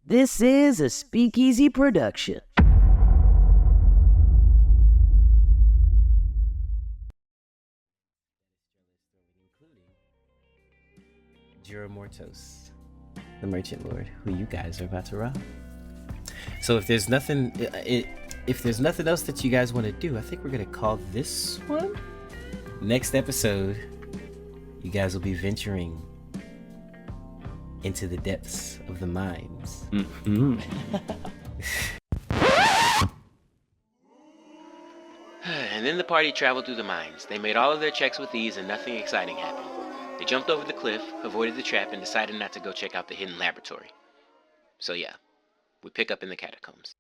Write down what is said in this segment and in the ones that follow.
This is a Speakeasy production. Jura Mortos, the Merchant Lord, who you guys are about to rob. So if there's nothing else that you guys want to do, I think we're gonna call this one. Next episode, you guys will be venturing into the depths of the mines. Mm-hmm. And then the party traveled through the mines. They made all of their checks with ease and nothing exciting happened. They jumped over the cliff, avoided the trap, and decided not to go check out the hidden laboratory. So yeah, we pick up in the catacombs.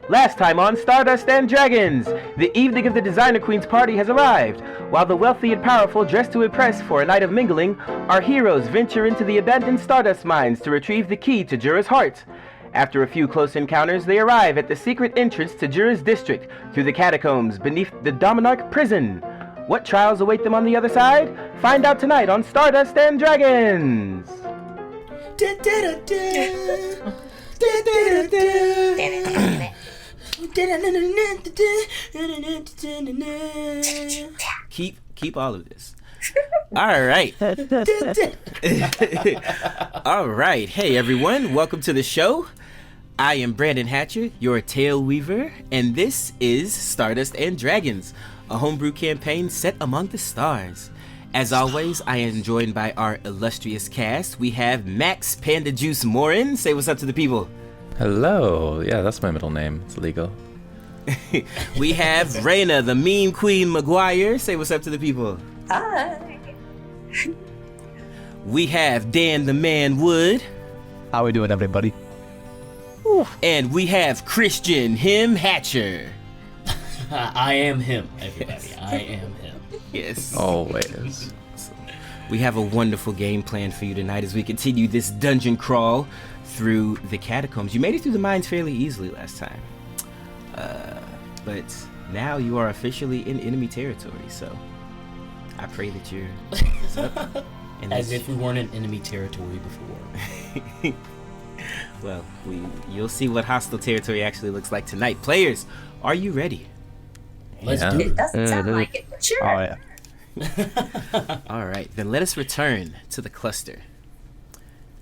Last time on Stardust and Dragons, the evening of the Designer Queen's party has arrived. While the wealthy and powerful dress to impress for a night of mingling, our heroes venture into the abandoned Stardust mines to retrieve the key to Jura's heart. After a few close encounters, they arrive at the secret entrance to Jura's district through the catacombs beneath the Dionheart prison. What trials await them on the other side? Find out tonight on Stardust and Dragons! Keep all of this. All right. All right. Hey everyone, welcome to the show. I am Brenden Hatcher, your tail weaver, and this is Stardust and Dragons, a homebrew campaign set among the stars. As always, I am joined by our illustrious cast. We have Max Panda Juice Morin. Say what's up to the people. Hello. Yeah, that's my middle name. It's legal. We have Rayna, the meme queen Mcguire. Say what's up to the people. Hi. We have Dan the Man Wood. How we doing, everybody? And we have Christian him Hatcher. I am him, everybody. Yes. I am him. Yes. Always. We have a wonderful game plan for you tonight as we continue this dungeon crawl through the catacombs. You made it through the mines fairly easily last time. But now you are officially in enemy territory, so I pray that you're up. And As if we weren't in enemy territory before. Well, you'll see what hostile territory actually looks like tonight. Players, are you ready? Let's Yeah. do It it. doesn't sound like it, but sure. Oh, yeah. All right, then let us return to the cluster.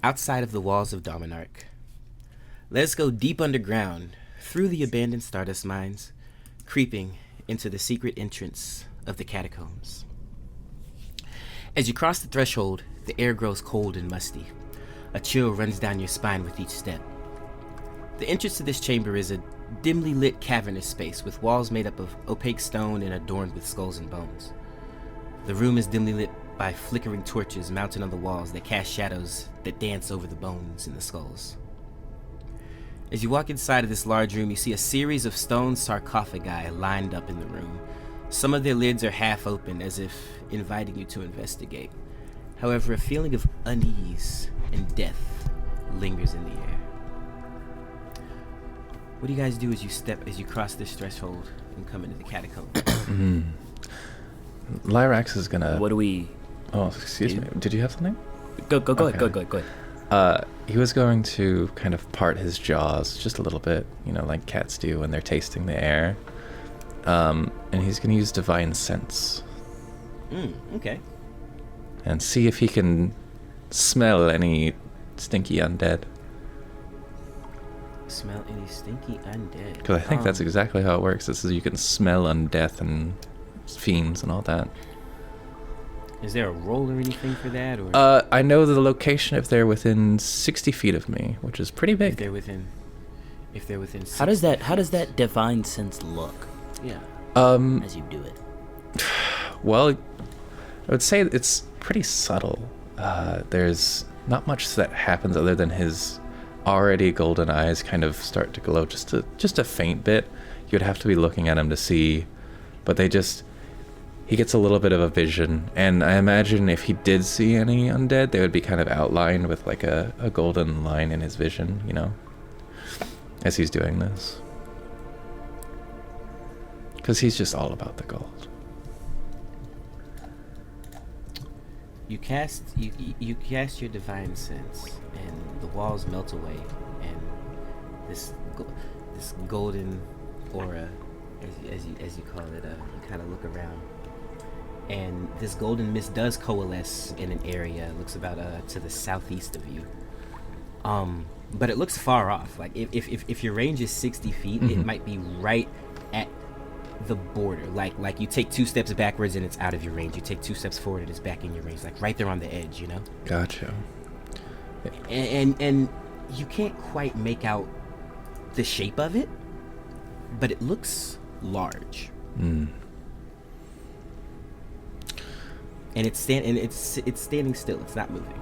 Outside of the walls of Dionheart, let us go deep underground through the abandoned Stardust mines, creeping into the secret entrance of the catacombs. As you cross the threshold, the air grows cold and musty. A chill runs down your spine with each step. The entrance to this chamber is a dimly lit cavernous space with walls made up of opaque stone and adorned with skulls and bones. The room is dimly lit by flickering torches mounted on the walls that cast shadows that dance over the bones and the skulls. As you walk inside of this large room, you see a series of stone sarcophagi lined up in the room. Some of their lids are half open, as if inviting you to investigate. However, a feeling of unease and death lingers in the air. What do you guys do as you cross this threshold and come into the catacombs? Lyrax is gonna... What do we... Oh, excuse me. Did you have something? Go Okay. ahead. He was going to kind of part his jaws just a little bit, like cats do when they're tasting the air. And he's going to use Divine Sense Okay. and see if he can smell any stinky undead. Smell any stinky undead? Because I think that's exactly how it works. This is you can smell undeath and fiends and all that. Is there a roll or anything for that? Or I know the location if they're within 60 feet of me, which is pretty if big. they're within How does that divine sense look Yeah. as you do it? Well, I would say it's pretty subtle. There's not much that happens other than his already golden eyes kind of start to glow just a faint bit. You'd have to be looking at him to see, but he gets a little bit of a vision, and I imagine if he did see any undead, they would be kind of outlined with like a golden line in his vision, as he's doing this. Because he's just all about the gold. You cast your divine sense, and the walls melt away, and this golden aura, as you call it, you kind of look around, and this golden mist does coalesce in an area. It looks about to the southeast of you, but it looks far off. Like if your range is 60 feet, it might be right at the border. Like you take 2 steps backwards and it's out of your range. You take 2 steps forward and it's back in your range. Like right there on the edge, you know. Gotcha. And you can't quite make out the shape of it, but it looks large. And it's standing still. It's not moving.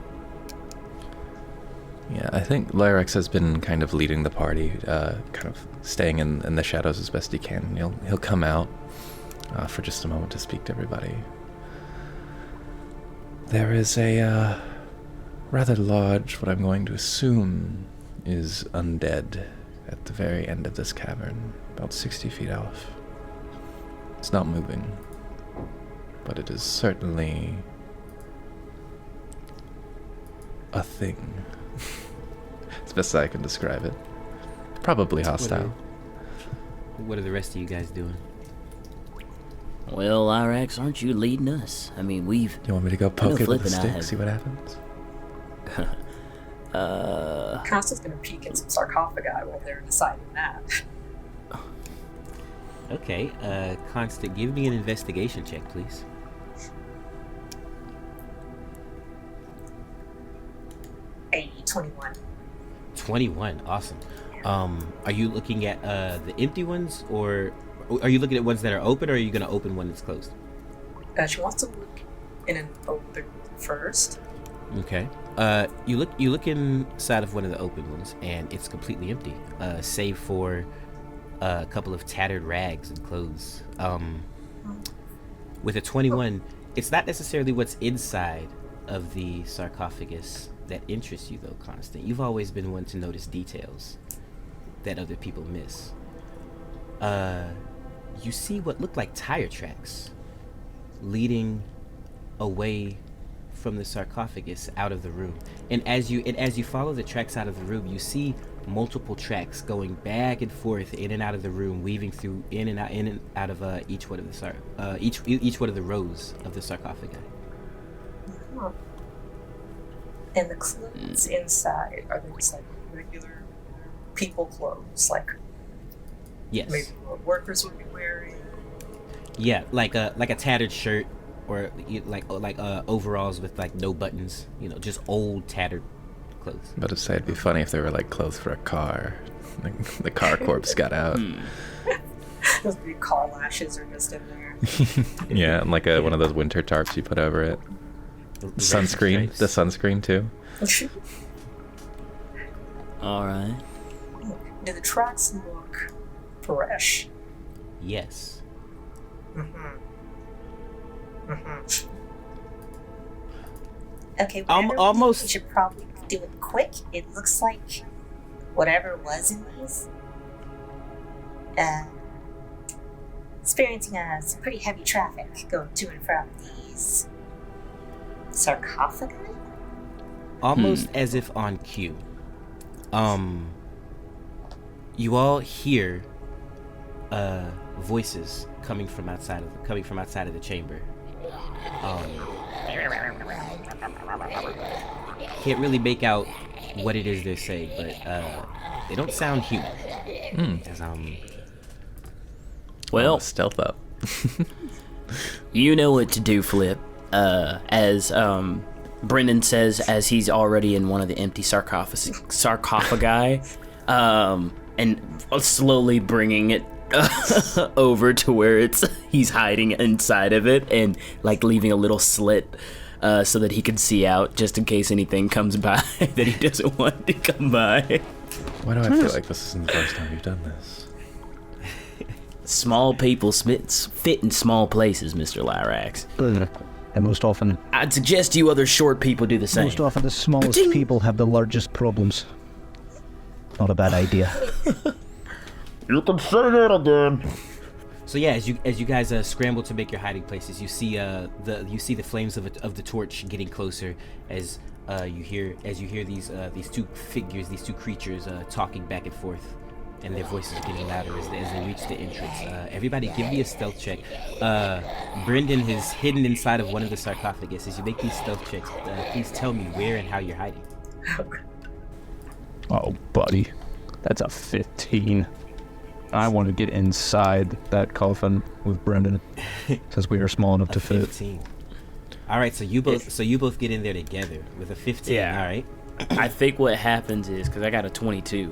Yeah, I think Lyrax has been kind of leading the party, kind of staying in the shadows as best he can. He'll come out for just a moment to speak to everybody. There is a rather large, what I'm going to assume is undead at the very end of this cavern, about 60 feet off. It's not moving, but it is certainly a thing. It's best I can describe it. Probably hostile. What are the rest of you guys doing? Well, Lyrax, aren't you leading us? I mean, we've... You want me to go poke it with a stick, have... see what happens? Constant's gonna peek at some sarcophagi while they're deciding that. Okay, Constant, give me an investigation check, please. A 21. 21, awesome. Are you looking at the empty ones, or are you looking at ones that are open, or are you going to open one that's closed? She wants to look in an open first. Okay. You look inside of one of the open ones, and it's completely empty, save for a couple of tattered rags and clothes. With a 21, it's not necessarily what's inside of the sarcophagus that interests you, though, Constant. You've always been one to notice details that other people miss. You see what look like tire tracks leading away from the sarcophagus out of the room. And as you follow the tracks out of the room, you see multiple tracks going back and forth in and out of the room, weaving through in and out of each one of the each one of the rows of the sarcophagi. Oh. And the clothes inside, are they just like regular people clothes, like yes, maybe what workers would be wearing? Yeah, like a tattered shirt, or like overalls with like no buttons, just old tattered clothes. But say it'd be funny if they were like clothes for a car. Like the car corpse got out. Those big car lashes are just in there. Yeah, and like one of those winter tarps you put over it. Sunscreen, the sunscreen too. All right. Do the tracks look fresh? Yes. Okay, almost. We should probably do it quick. It looks like whatever was in these, experiencing some pretty heavy traffic going to and from these sarcophagi. Almost as if on cue. You all hear voices coming from outside of the chamber. Can't really make out what it is they're saying, but they don't sound human. Well, stealth up. You know what to do, Flip. As Brenden says, as he's already in one of the empty sarcophagi, and slowly bringing it over to where he's hiding inside of it, and like leaving a little slit so that he can see out, just in case anything comes by that he doesn't want to come by. Why do I feel like this isn't the first time you've done this? Small people fit in small places, Mr. Lyrax. And most often... I'd suggest you other short people do the same. Most often the smallest people have the largest problems. Not a bad idea. You can say that again. So yeah, as you guys scramble to make your hiding places, you see the flames of the torch getting closer as you hear these two figures, these two creatures talking back and forth, and their voices are getting louder as they reach the entrance. Everybody, give me a stealth check. Brenden is hidden inside of one of the sarcophagus. As you make these stealth checks, please tell me where and how you're hiding. Oh, buddy. That's a 15. I want to get inside that coffin with Brenden, since we are small enough to fit. 15. All right, so you both get in there together with a 15. Yeah. All right. I think what happens is, because I got a 22,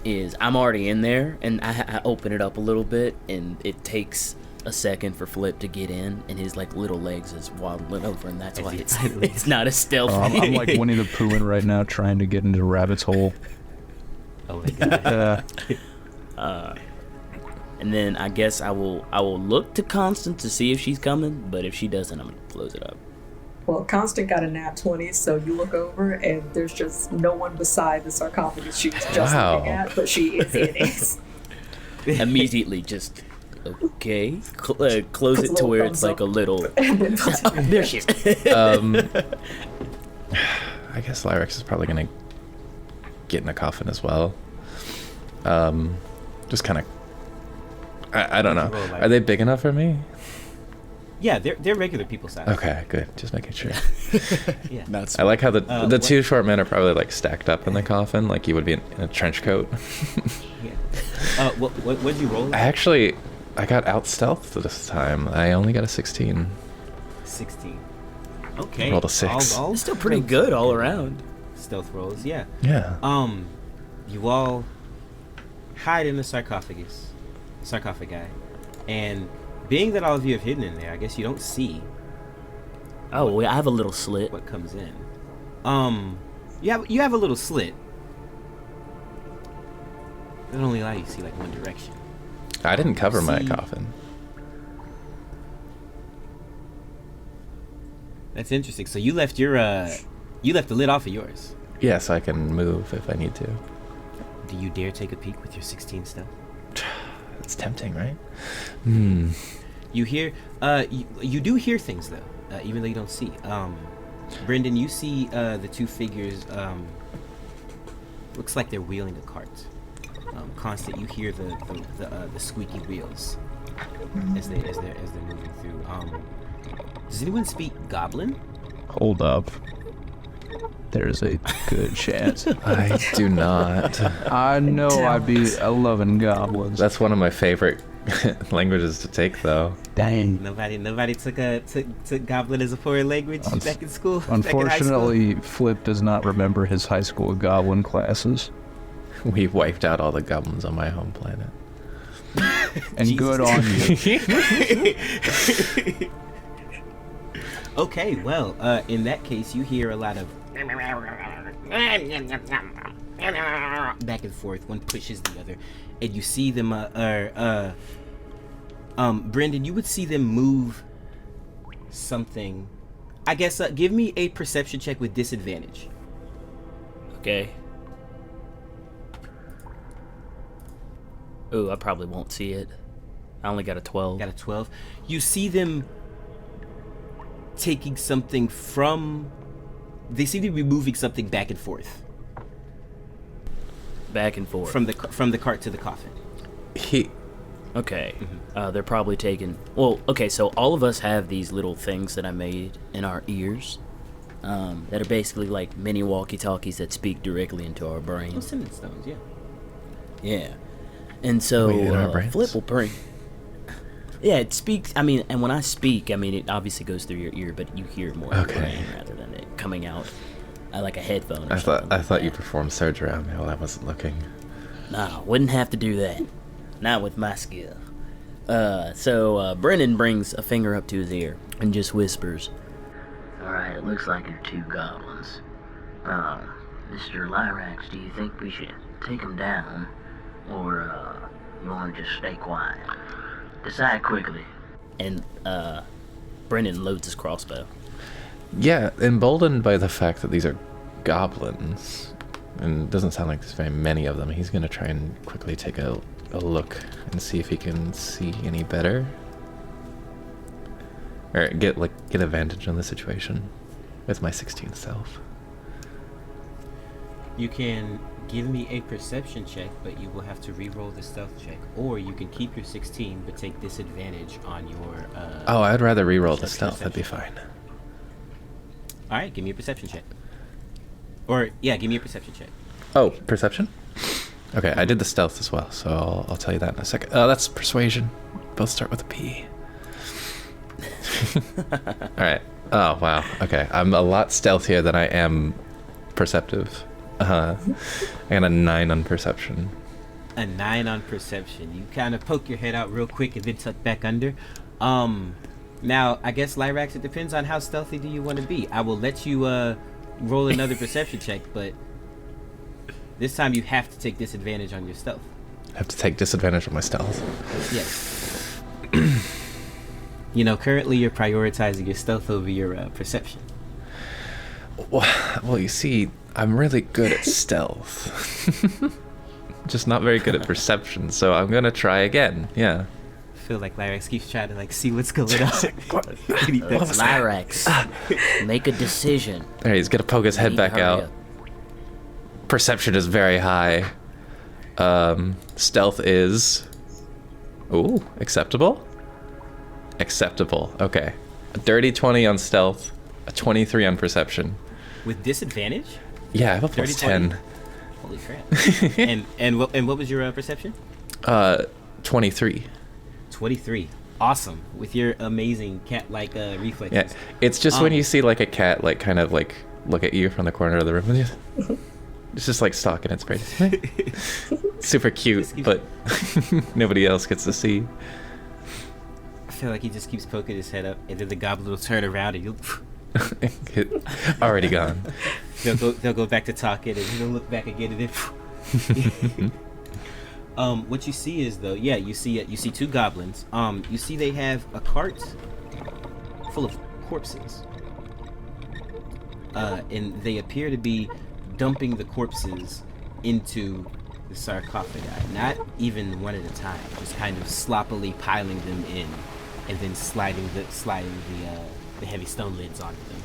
is I'm already in there, and I open it up a little bit, and it takes a second for Flip to get in, and his like little legs is waddling over, and that's why it's not as stealthy. I'm like Winnie the Pooh right now, trying to get into Rabbit's hole. Oh my god. And then I guess I will look to Constance to see if she's coming, but if she doesn't, I'm gonna close it up. Well, Constant got a nat 20, so you look over and there's just no one beside the sarcophagus she was just looking at, but she is in it. Immediately, just okay, close it to where it's like a little. There she is. I guess Lyrax is probably gonna get in a coffin as well. Just kind of. I don't know. Are they big enough for me? Yeah, they're regular people size. Okay, good. Just making sure. Yeah. I like how the two short men are probably like stacked up in the coffin, like you would be in a trench coat. Yeah. What'd you roll? I got out stealthed this time. I only got a 16. 16. Okay. Rolled a 6. It's still pretty good all around. Stealth rolls, yeah. Yeah. You all hide in the sarcophagi, and being that all of you have hidden in there, I guess you don't see. Oh, I have a little slit. What comes in? You have a little slit. It only allows you to see like one direction. I didn't cover my coffin. That's interesting. So you left the lid off of yours. Yeah, so I can move if I need to. Do you dare take a peek with your 16 stealth? It's tempting, right? You hear, you do hear things though, even though you don't see. Brenden, you see the two figures. Looks like they're wheeling a cart. Constant, you hear the squeaky wheels as they're moving through. Does anyone speak Goblin? Hold up. There's a good chance. I do not. I know I'd be loving goblins. That's one of my favorite languages to take, though. Dang. Nobody took Goblin as a foreign language back in school. Unfortunately, Flip does not remember his high school goblin classes. We wiped out all the goblins on my home planet. And Jesus. Good on you. Okay, well, in that case, you hear a lot of back and forth. One pushes the other, and you see them. Brenden, you would see them move something. I guess. Give me a perception check with disadvantage. Okay. Ooh, I probably won't see it. I only got a 12. Got a 12. You see them taking something from. They seem to be moving something back and forth. Back and forth. From the cart to the coffin. Okay. Mm-hmm. They're probably taking. Well, okay. So all of us have these little things that I made in our ears, that are basically like mini walkie-talkies that speak directly into our brains. Oh, cinnamon stones, yeah. Yeah. And so Flip will bring. Yeah, it speaks. I mean, and when I speak, I mean, it obviously goes through your ear, but you hear more of the brain rather than it coming out like a headphone. Or I thought you performed surgery on me while I wasn't looking. No, wouldn't have to do that. Not with my skill. So Brenden brings a finger up to his ear and just whispers, "Alright, it looks like you're two goblins. Mr. Lyrax, do you think we should take them down? Or, you want to just stay quiet? Decide quickly." And, Brenden loads his crossbow. Yeah, emboldened by the fact that these are goblins, and it doesn't sound like there's very many of them, he's going to try and quickly take a a look and see if he can see any better. Or get advantage on the situation with my 16 stealth. You can give me a perception check, but you will have to re-roll the stealth check. Or you can keep your 16, but take disadvantage on your... oh, I'd rather re-roll the stealth. That'd be fine. Alright, give me a perception check. Or, yeah, give me a perception check. Oh, perception? Okay, I did the stealth as well, so I'll tell you that in a second. Oh, that's persuasion. Both start with a P. Alright. Oh, wow. Okay, I'm a lot stealthier than I am perceptive. I got a 9 on perception. A 9 on perception. You kind of poke your head out real quick and then tuck back under. Now, I guess, Lyrax, it depends on how stealthy do you want to be. I will let you roll another perception check, but this time you have to take disadvantage on your stealth. I have to take disadvantage on my stealth. Yes. You know, currently you're prioritizing your stealth over your perception. Well, you see, I'm really good at stealth. Just not very good at perception, so I'm gonna try again. Yeah. I feel like Lyrax keeps trying to see what's going on. Lyrax, make a decision. There, he's gonna poke his head back out. Perception is very high. Stealth is... Ooh, acceptable? Acceptable, okay. A dirty 20 on stealth, a 23 on perception. With disadvantage? Yeah, I have a plus 10. Holy crap. and what was your perception? 23. 23. Awesome. With your amazing cat-like reflexes. Yeah, it's just when you see a cat kind of look at you from the corner of the room. It's just stalking its prey. Super cute, but nobody else gets to see. I feel like he just keeps poking his head up, and then the goblin will turn around and you'll... Already gone. They'll go back to talking, and he'll look back again, and then... what you see is, though, yeah, you see 2 goblins. You see they have a cart full of corpses. And they appear to be dumping the corpses into the sarcophagi. Not even one at a time, just kind of sloppily piling them in, and then sliding the heavy stone lids onto them.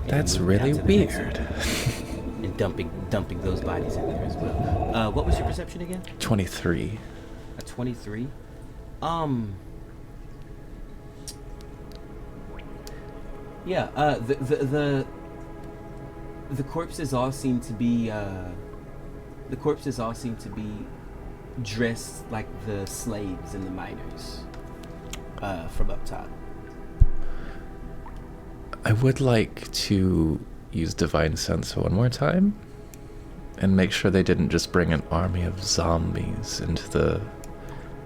That's really weird. And dumping those bodies in there as well. What was your perception again? 23. A 23? Yeah, the corpses all seem to be dressed like the slaves and the miners from up top. I would like to use Divine Sense one more time and make sure they didn't just bring an army of zombies into the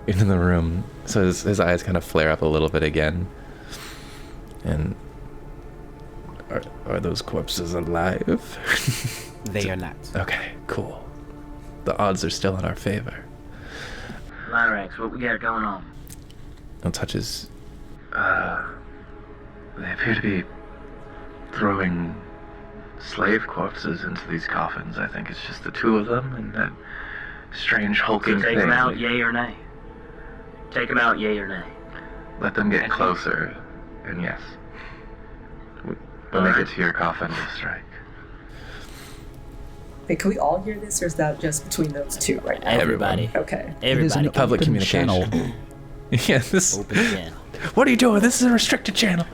room. So his eyes kind of flare up a little bit again. And are those corpses alive? They are not. Okay, cool. The odds are still in our favor. Lyrax, what we got going on? I'll touch his... They appear to be throwing slave corpses into these coffins. I think it's just the 2 of them and that strange hulking so take thing. Them out, yay or nay? Take them out, yay or nay? Let them get closer, and yes. When they get to your coffin, we'll strike. Hey, can we all hear this, or is that just between those 2 right now? Everybody. Okay. It is an Everybody. Public open communication. channel. Yeah, this... Open channel. What are you doing? This is a restricted channel.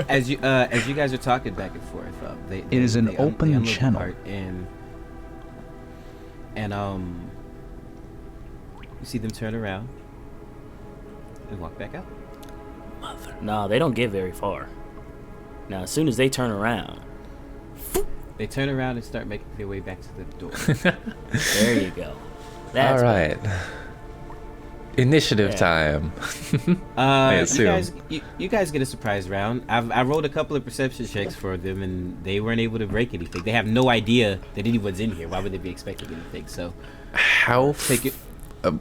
As you guys are talking back and forth, it is an open channel. And you see them turn around and walk back out. No, they don't get very far. Now, as soon as they turn around, They turn around and start making their way back to the door. there you go. That's All right. Initiative time. I assume. You guys get a surprise round. I rolled a couple of perception checks for them, and they weren't able to break anything. They have no idea that anyone's in here. Why would they be expecting anything? So, How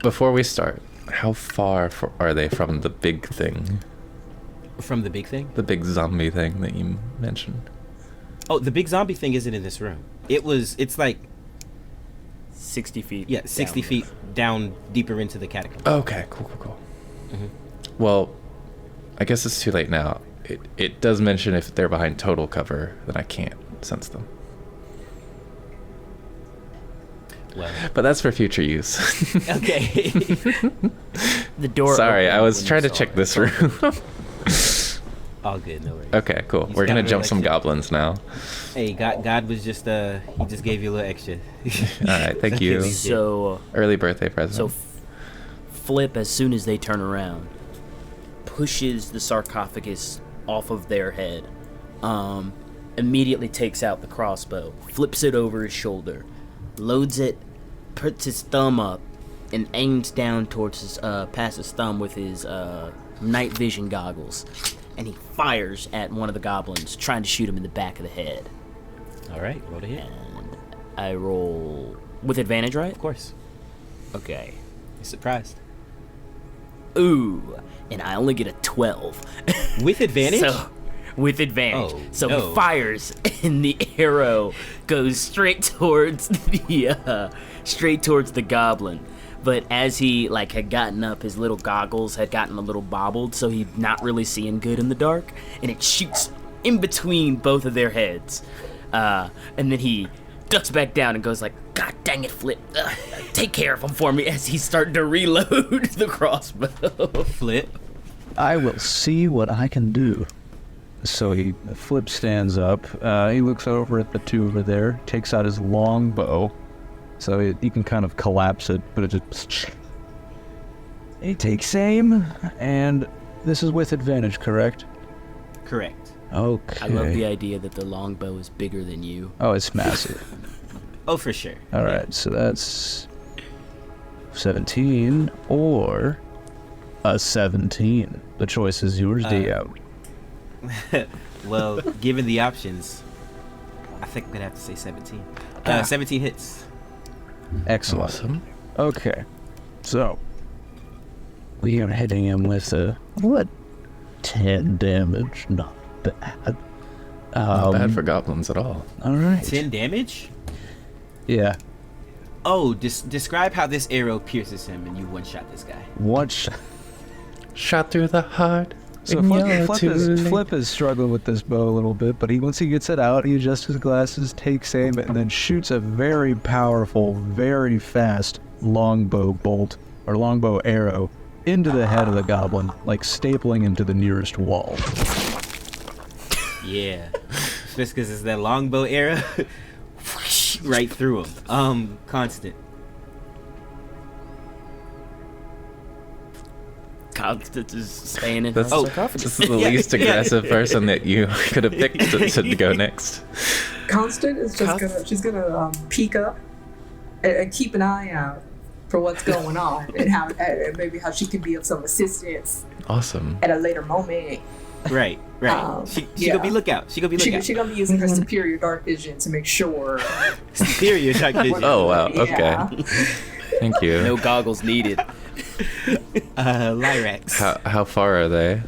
before we start, how far are they from the big thing? From the big thing? The big zombie thing that you mentioned. Oh, the big zombie thing isn't in this room. It's like 60 feet. Yeah, 60 down. feet down deeper into the catacombs. Okay, cool. Well, I guess it's too late now. It does mention if they're behind total cover, then I can't sense them. Well, but that's for future use. okay. The door. Sorry, I was opened trying to when you check saw this room. All good, no worries. Okay, cool. He's We're gonna got jump a some little extra. goblins now. Hey, God was just he just gave you a little extra. All right, thank you. So, Early birthday present. so Flip, as soon as they turn around, pushes the sarcophagus off of their head. Immediately takes out the crossbow, flips it over his shoulder, loads it, puts his thumb up, and aims down towards his past his thumb with his night vision goggles, and he fires at one of the goblins, trying to shoot him in the back of the head. All right, roll to hit. And I roll with advantage, right? Of course. Okay. You're surprised. Ooh, and I only get a 12. With advantage? So, with advantage. Oh, So no. he fires, and the arrow goes straight towards the goblin. But as he had gotten up, his little goggles had gotten a little bobbled, so he's not really seeing good in the dark, and it shoots in between both of their heads. And then he ducks back down and goes like, "God dang it, Flip! Take care of him for me," as he's starting to reload the crossbow. Flip. I will see what I can do. So Flip stands up. He looks over at the two over there, takes out his long bow. So you can kind of collapse it, but it just... He takes aim, and this is with advantage, correct? Correct. Okay. I love the idea that the longbow is bigger than you. Oh, it's massive. Oh, for sure. All right, so that's 17 or a 17. The choice is yours, Dio. Well, given the options, I think I'm gonna have to say 17. 17 hits. Excellent. Awesome. Okay, so we are hitting him with 10 damage. Not bad. Not bad for goblins at all. All right. 10 damage? Yeah. Oh, describe how this arrow pierces him and you one-shot this guy. One shot. Shot through the heart. So and you're too late. Flip is struggling with this bow a little bit, but once he gets it out, he adjusts his glasses, takes aim, and then shoots a very powerful, very fast longbow bolt, or longbow arrow, into the head of the goblin, like stapling into the nearest wall. Yeah. Just because it's that longbow arrow. Right through him. Constant. Constance is staying in That's her sarcophagus. this is the least aggressive person that you could have picked to go next. Constant is just she's gonna peek up and keep an eye out for what's going on and maybe how she can be of some assistance Awesome. at a later moment. Right. She yeah. gonna be lookout. She gonna be lookout. She gonna be using her superior dark vision to make sure. Superior dark vision. Oh wow. Yeah. Okay. Thank you. No goggles needed. Lyrax. How far are they?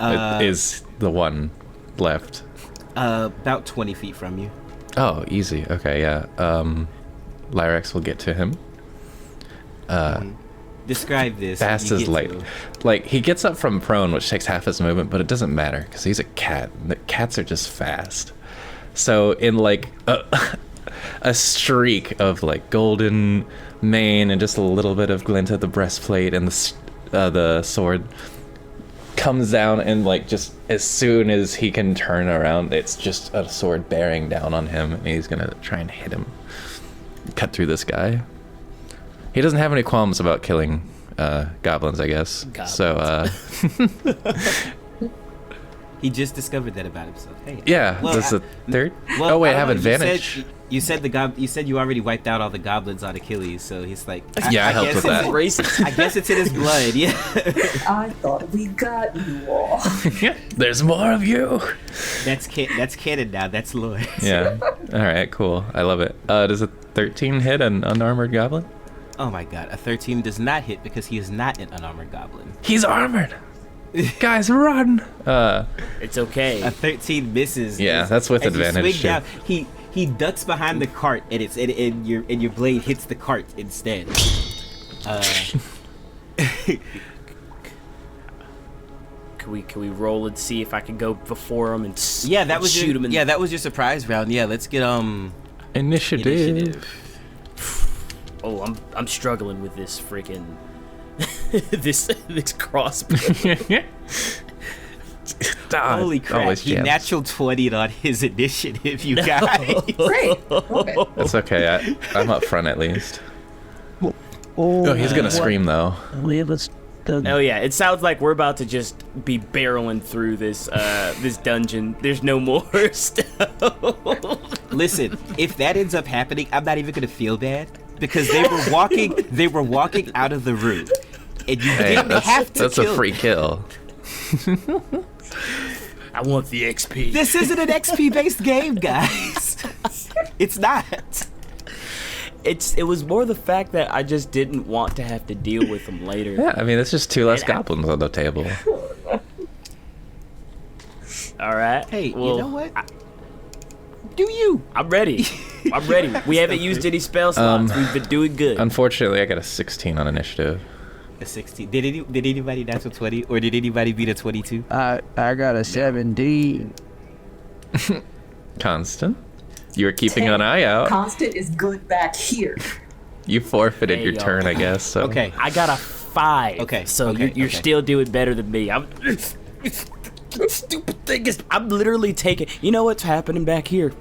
Uh, Is the one left? About 20 feet from you. Oh, easy. Okay, yeah. Lyrax will get to him. Describe this. Fast You as get light. to- Like, he gets up from prone, which takes half his movement, but it doesn't matter, because he's a cat. The cats are just fast. So, in, like, a streak of, like, golden mane and just a little bit of glint at the breastplate and the sword comes down, and, like, just as soon as he can turn around, it's just a sword bearing down on him, and he's gonna try and hit him. Cut through this guy. He doesn't have any qualms about killing goblins, I guess. Goblins. So, He just discovered that about himself. Hey. yeah, Well, this is the third. Well, Oh wait, I don't have know, advantage. You said you said you already wiped out all the goblins on Achilles, so he's like. Yeah, I helped guess with it's- that. Racist. I guess it's in his blood. Yeah. I thought we got you all. There's more of you. That's canon now. That's lore. Yeah. All right. Cool. I love it. Does a 13 hit an unarmored goblin? Oh my god, a 13 does not hit because he is not an unarmored goblin. He's armored. Guys, run! It's okay. A 13 misses. Yeah, that's with as you advantage, swing too. down, He ducks behind the cart, and your blade hits the cart instead. Can we roll and see if I can go before him and that was shoot him? that was your surprise round. Yeah, let's get Initiative. Oh, I'm struggling with this freaking this crossbow. Holy crap! He natural 20'd on his initiative, you guys. Great. Okay. That's okay. I'm up front at least. Oh, he's gonna scream though. Oh yeah, it sounds like we're about to just be barreling through this this dungeon. There's no more stuff. Listen, if that ends up happening, I'm not even gonna feel bad because they were walking out of the room, and you didn't have to. That's kill a free kill. I want the XP. This isn't an XP based game, guys. It's not. It was more the fact that I just didn't want to have to deal with them later. Yeah, I mean, it's just 2 less goblins on the table. All right. Hey, well, you know what? Do you? I'm ready. I'm ready. We haven't used any spell slots. We've been doing good. Unfortunately, I got a 16 on initiative. A 16. Did anybody natural 20, or did anybody beat a 22? I got a 17. Constant, you were keeping an eye out. Constant is good back here. You forfeited your turn, I guess. So. Okay. I got a 5. Okay. So you're still doing better than me. Stupid thing is, I'm literally taking. You know what's happening back here?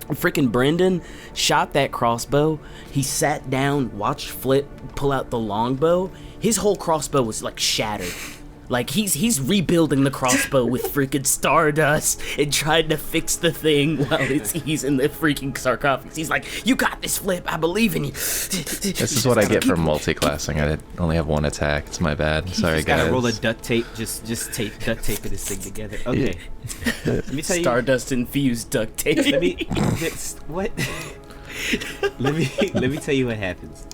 Freaking Brenden shot that crossbow. He sat down, watched Flip pull out the longbow. His whole crossbow was like shattered. Like he's rebuilding the crossbow with freaking Stardust and trying to fix the thing while he's in the freaking sarcophagus. He's like, "You got this, Flip. I believe in you." This is what I get for multi-classing. I only have 1 attack. It's my bad. Sorry, just guys. Gotta roll a duct tape. Just duct tape this thing together. Okay. Let me tell you. Stardust infused duct tape. What? let me tell you what happens.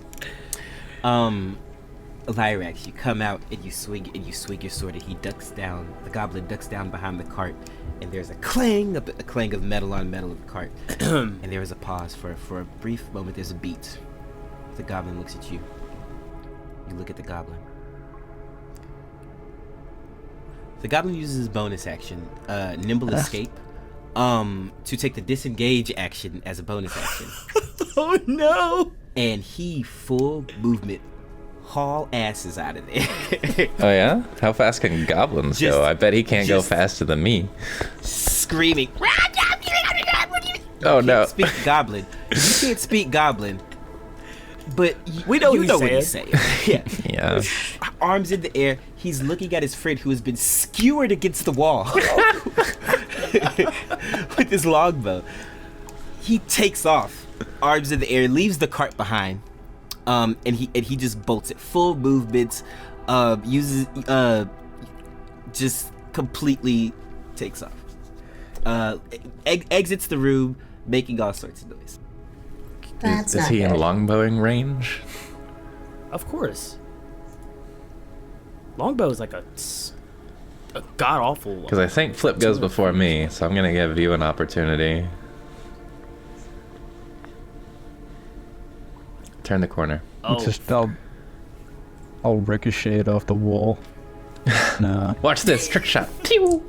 Lyrax, you come out and you swing your sword, and he ducks down. The goblin ducks down behind the cart, and there's a clang of metal on metal of the cart, and there is a pause for a brief moment. There's a beat. The goblin looks at you. You look at the goblin. The goblin uses his bonus action, Nimble Escape, to take the disengage action as a bonus action. Oh no! And he full movement haul asses out of there. Oh yeah? How fast can goblins go? I bet he can't go faster than me. Screaming. Oh no. Speak goblin. You can't speak goblin. But we know what he's he's saying. Yeah. Yeah. Arms in the air. He's looking at his friend who has been skewered against the wall with his longbow. He takes off, arms in the air, leaves the cart behind. And he just bolts it full movements, uses just completely takes off, exits the room, making all sorts of noise. Is he in longbowing range? Of course. Longbow is like a god awful. Because I think Flip goes before me, so I'm gonna give you an opportunity. Turn the corner. Oh. Just I'll ricochet it off the wall. Nah. Watch this trick shot. Pew!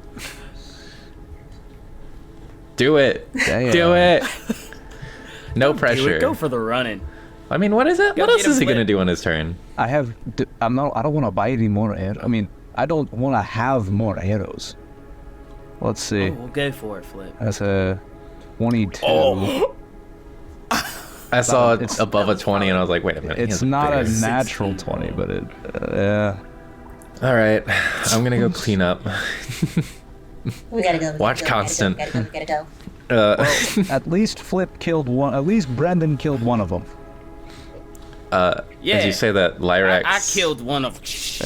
Do it. Damn. Do it. No pressure. Go for the running. I mean, what is it? Go What else get him, is he gonna Flip. do on his turn? I don't want to buy any more arrows. I mean, I don't want to have more arrows. Let's see. Oh, we'll go for it, Flip. That's a 22. Oh. I saw it It's- above a 20, and I was like, wait a minute. he It's has not a bigger. natural 20, but it, yeah. All right, I'm gonna go clean up. We gotta go. Watch Constant. We gotta go. At least Flip killed one. At least Brenden killed one of them. Yeah. Did you say that Lyrax? I killed one of. He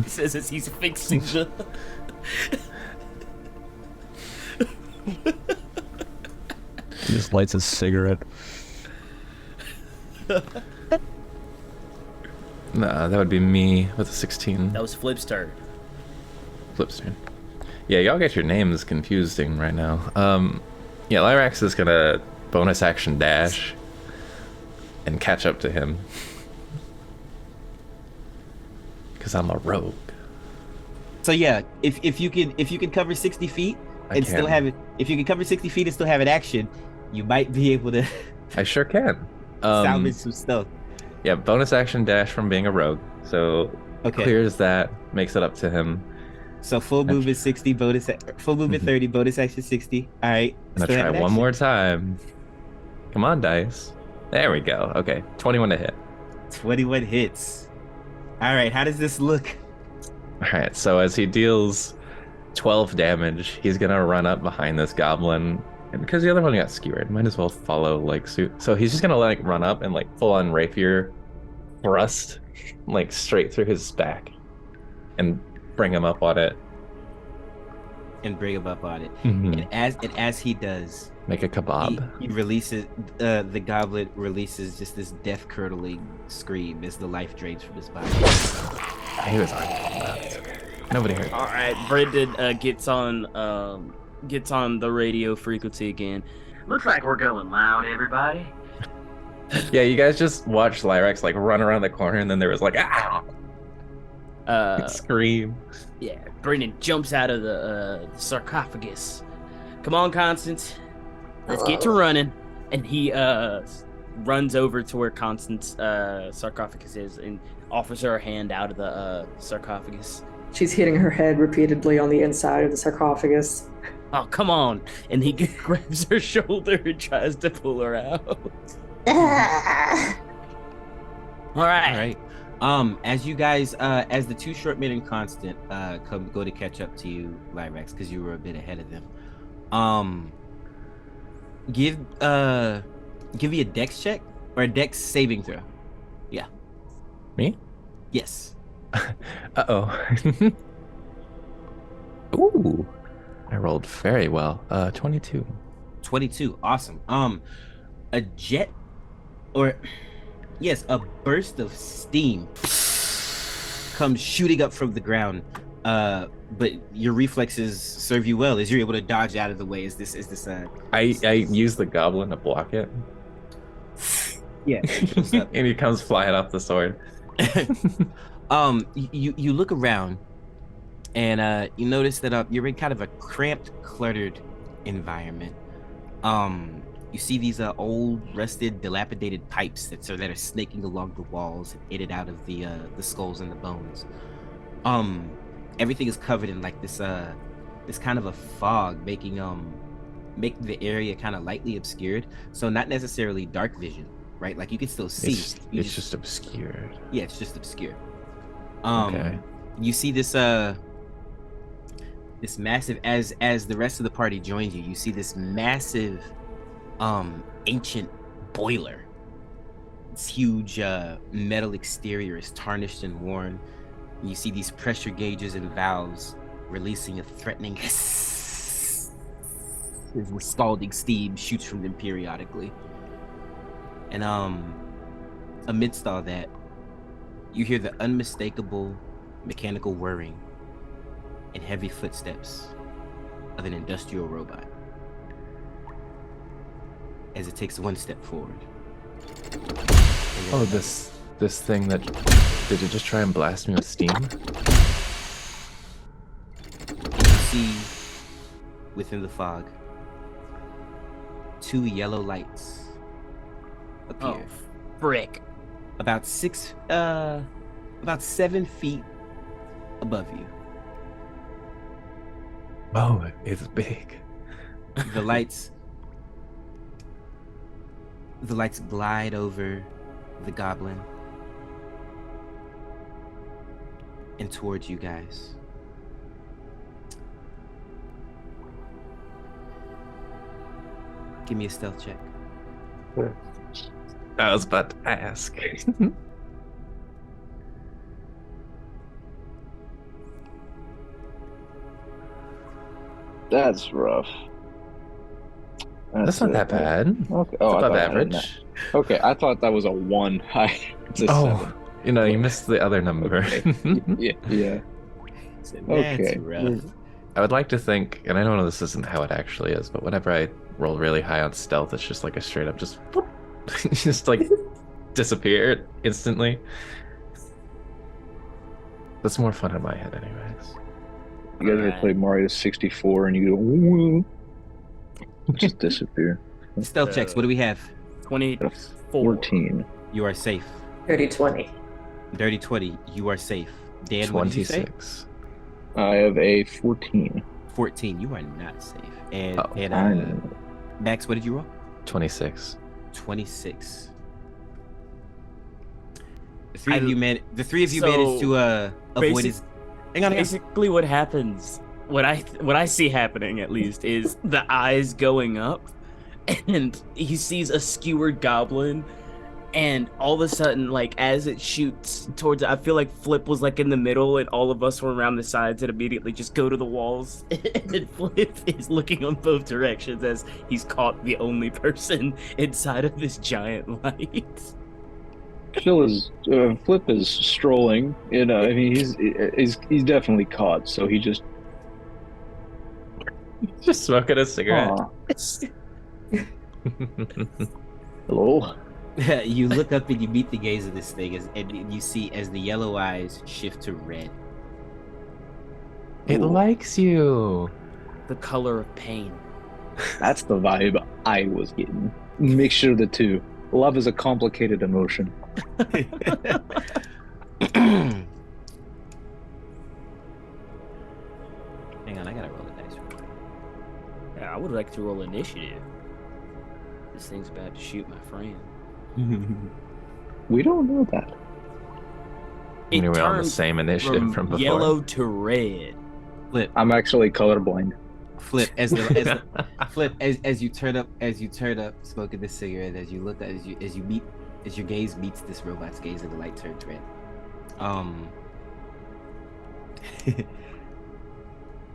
says as he's fixing the. He just lights a cigarette. Nah, that would be me with a 16. That was Flip's turn. Flip's turn. Yeah, y'all get your names confusing right now. Yeah, Lyrax is gonna bonus action dash and catch up to him. Because I'm a rogue. So yeah, if you can cover 60 feet and still have it, if you can cover 60 feet and still have an action, you might be able to. I sure can. Salvage some stuff. Yeah, bonus action dash from being a rogue. So clears that, makes it up to him. So full movement 60, full movement 30, bonus action 60. All right. I'm gonna try one more time. Come on, dice. There we go. Okay, 21 to hit. 21 hits. All right, how does this look? All right, so as he deals 12 damage, he's gonna run up behind this goblin, and because the other one got skewered, might as well follow like suit. So he's just gonna like run up and like full on rapier thrust, like straight through his back, and bring him up on it. And as he does, make a kebab. He releases the goblet releases just this death curdling scream as the life drains from his body. He was on. Nobody heard. All right, Brenden gets on the radio frequency again. Looks like we're going loud, everybody. Yeah, you guys just watched Lyrax like run around the corner, and then there was like scream. Yeah, Brenden jumps out of the sarcophagus. Come on, Constance. Let's get to running. And he runs over to where Constance's sarcophagus is and offers her a hand out of the sarcophagus. She's hitting her head repeatedly on the inside of the sarcophagus. Oh, come on. And he grabs her shoulder and tries to pull her out. All right. As you guys, as the two short men and Constant go to catch up to you, Lyrax, because you were a bit ahead of them. Give me a dex check or a dex saving throw. Yeah. Me? Yes. Uh-oh. Ooh. I rolled very well. 22. 22. Awesome. A jet or yes, a burst of steam comes shooting up from the ground. But your reflexes serve you well as you're able to dodge out of the way. I use the goblin to block it. Yeah. And he comes flying off the sword. You look around and you notice that you're in kind of a cramped, cluttered environment. You see these old, rusted, dilapidated pipes that are snaking along the walls in and out of the skulls and the bones. Everything is covered in like this kind of a fog, making the area kind of lightly obscured. So not necessarily dark vision, right? Like you can still see. It's just obscured. Yeah, it's just obscure. Okay. You see this massive as the rest of the party joins you. You see this massive ancient boiler. Its huge metal exterior is tarnished and worn. You see these pressure gauges and valves releasing a threatening hiss as the scalding steam shoots from them periodically. And amidst all that, you hear the unmistakable mechanical whirring and heavy footsteps of an industrial robot as it takes one step forward. Oh, this thing that... Did it just try and blast me with steam? You see, within the fog, two yellow lights appear. Oh, frick. About 7 feet above you. Oh, it's big. The lights glide over the goblin and towards you guys. Give me a stealth check. I was about to ask. That's rough. That's not that bad. Okay. Oh, above average. Okay, I thought that was a 1. It's a 7. You missed the other number. Okay. Yeah. So Okay. that's rough. I would like to think, and I don't know this isn't how it actually is, but whenever I roll really high on stealth, it's just like a straight up just just like disappear instantly. That's more fun in my head, anyways. You guys ever play Mario 64 and you go, woo, just disappear? Stealth checks. What do we have? 24. 14. You are safe. Dirty 20. Dirty 20. You are safe. Dan, what did you say? 26. I have a 14. 14. You are not safe. And, I Max, what did you roll? 26. 26. The three of you managed to avoid his. Hang on. Basically, what happens, what I see happening at least, is the eyes going up, and he sees a skewered goblin, and all of a sudden, like as it shoots towards it, I feel like Flip was like in the middle, and all of us were around the sides, and immediately just go to the walls. And Flip is looking on both directions as he's caught the only person inside of this giant light. Flip is strolling. I mean, he's definitely caught. So he just smoking a cigarette. Hello. You look up and you meet the gaze of this thing, and you see as the yellow eyes shift to red. It likes you. The color of pain. That's the vibe I was getting. Mixture of the two. Love is a complicated emotion. Hang on, I gotta roll the dice real quick. Yeah, I would like to roll initiative. This thing's about to shoot my friend. We don't know that. It We're on the turns same initiative from before. Yellow to red. Flip, I'm actually colorblind. Flip as you turn up, smoking this cigarette. As you look, as your gaze meets this robot's gaze, and the light turns red.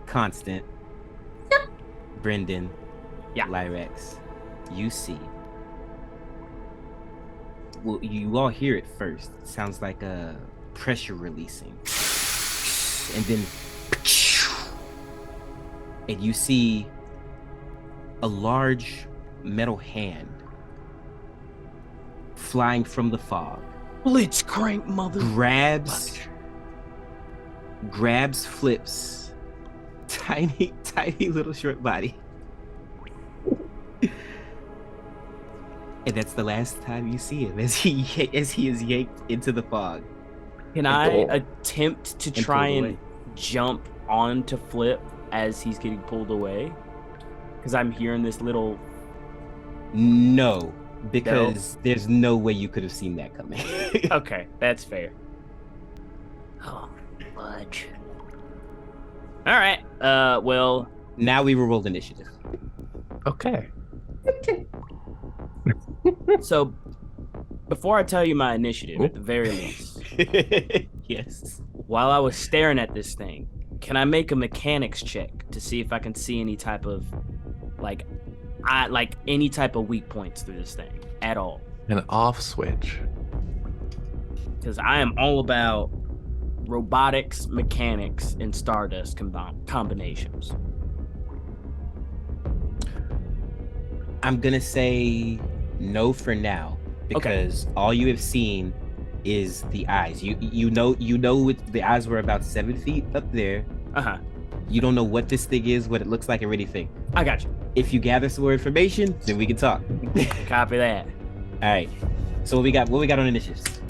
Constant. Brenden. Yeah. Lyrax. You see. Well, you all hear it first. It sounds like a pressure releasing, and then. And you see a large metal hand flying from the fog. Blitzcrank, mother. Grabs Flip's tiny little short body. And that's the last time you see him as he is yanked into the fog. Can I attempt to try and jump onto Flip as he's getting pulled away? Because I'm hearing this little... No, because there's no way you could have seen that coming. Okay, that's fair. Oh, fudge. All right, well... Now we will roll initiative. Okay. So, before I tell you my initiative, at the very least... Yes. While I was staring at this thing, can I make a mechanics check to see if I can see any type of, any type of weak points through this thing at all? An off switch. Because I am all about robotics, mechanics, and Stardust combinations. I'm gonna say no for now because all you have seen is the eyes. You know the eyes were about 7 feet up there. You don't know what this thing is, what it looks like, or anything. I got you. If you gather some more information, then we can talk. Copy that. All right. So what we got on initiatives?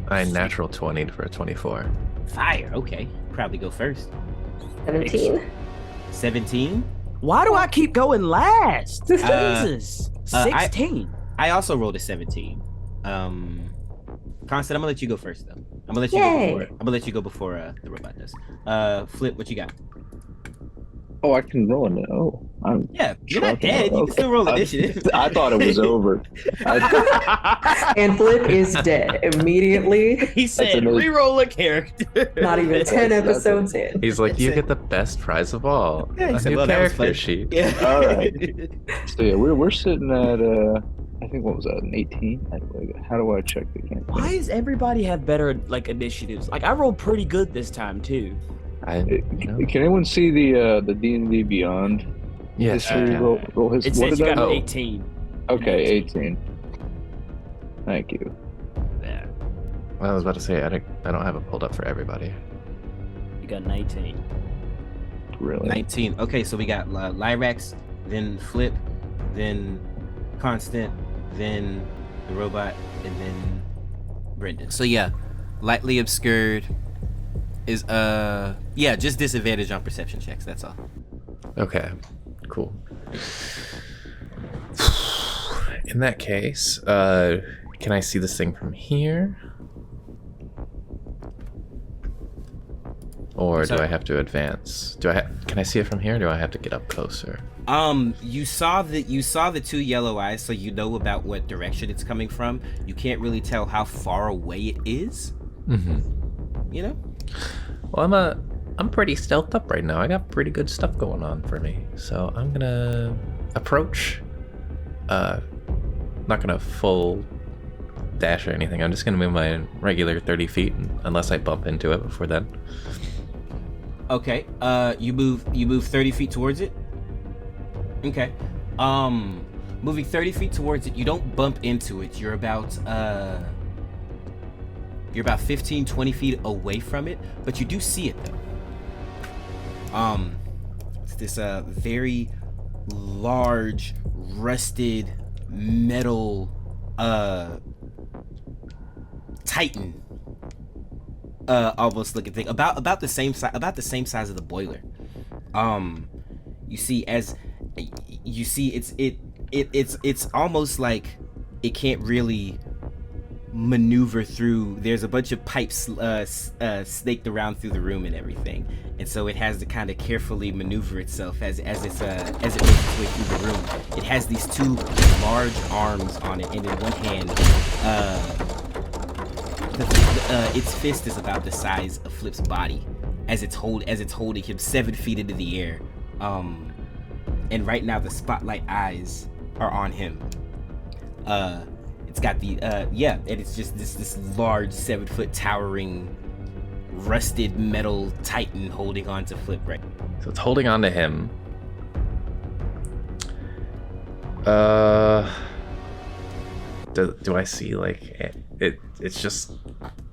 I natural 20 for a 24. Fire. Okay. Probably go first. 17. 17. Why do I keep going last? Jesus. 16. I also rolled a 17. Constant, I'm gonna let you go first though. I'm gonna let you go before the robot does. Flip, what you got? Oh, I can roll it. Oh, you're not dead. You can still roll initiative. I thought it was over. And Flip is dead immediately. He said, "Reroll a character." Not even 10 episodes in. He's like, "You get the best prize of all." Yeah, a new character sheet. Yeah. All right. So yeah, we're sitting at I think what was that, an 18? How do I check the campaign? Why does everybody have better initiatives? I rolled pretty good this time too. Can anyone see the D&D Beyond? Yes. History roll his. It What says did you I got an roll? 18. Okay, 18. Thank you. Yeah. I was about to say I don't have it pulled up for everybody. You got an 18. Really? 19. Okay, so we got Lyrax, then Flip, then Constant, then the robot, and then Brenden. So yeah, lightly obscured is just disadvantage on perception checks. That's all. Okay, cool. In that case, can I see this thing from here? Or do I have to advance? Can I see it from here, or do I have to get up closer? You saw the two yellow eyes, so you know about what direction it's coming from. You can't really tell how far away it is. Mm-hmm. You know? Well, I'm pretty stealthed up right now. I got pretty good stuff going on for me. So I'm gonna approach. Not gonna full dash or anything. I'm just gonna move my regular 30 feet unless I bump into it before then. Okay. You move 30 feet towards it. Okay. Moving 30 feet towards it, you don't bump into it. You're about 15, 20 feet away from it, but you do see it though. It's this very large, rusted metal Titan almost looking thing, about the same size of the boiler. It's almost like it can't really maneuver through. There's a bunch of pipes snaked around through the room and everything, and so it has to kind of carefully maneuver itself as it makes its way through the room. It has these two large arms on it, and in one hand, its fist is about the size of Flip's body, as it's holding him 7 feet into the air. And right now the spotlight eyes are on him. It's got the and it's just this large 7-foot towering rusted metal Titan holding on to Flip, right? So it's holding on to him. Do I see like it? It's just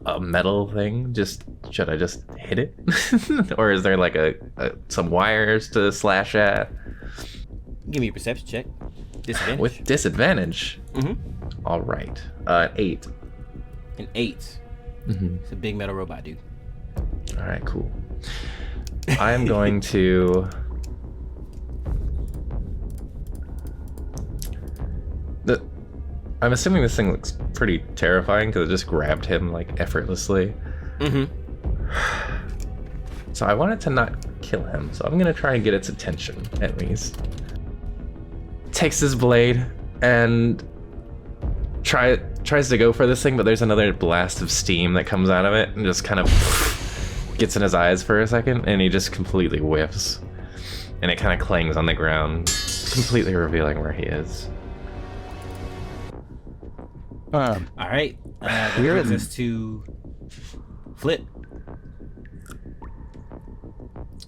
a metal thing. Should I just hit it, or is there like some wires to slash at? Give me a perception check. Disadvantage. With disadvantage. Mm-hmm. All right. 8. An 8. Mm-hmm. It's a big metal robot, dude. All right, cool. I am going to. I'm assuming this thing looks pretty terrifying because it just grabbed him like effortlessly. Mm-hmm. So I wanted to not kill him, so I'm gonna try and get its attention at least. Takes his blade and tries to go for this thing, but there's another blast of steam that comes out of it and just kind of gets in his eyes for a second, and he just completely whiffs. And it kind of clangs on the ground, completely revealing where he is. All right. That brings us to Flip.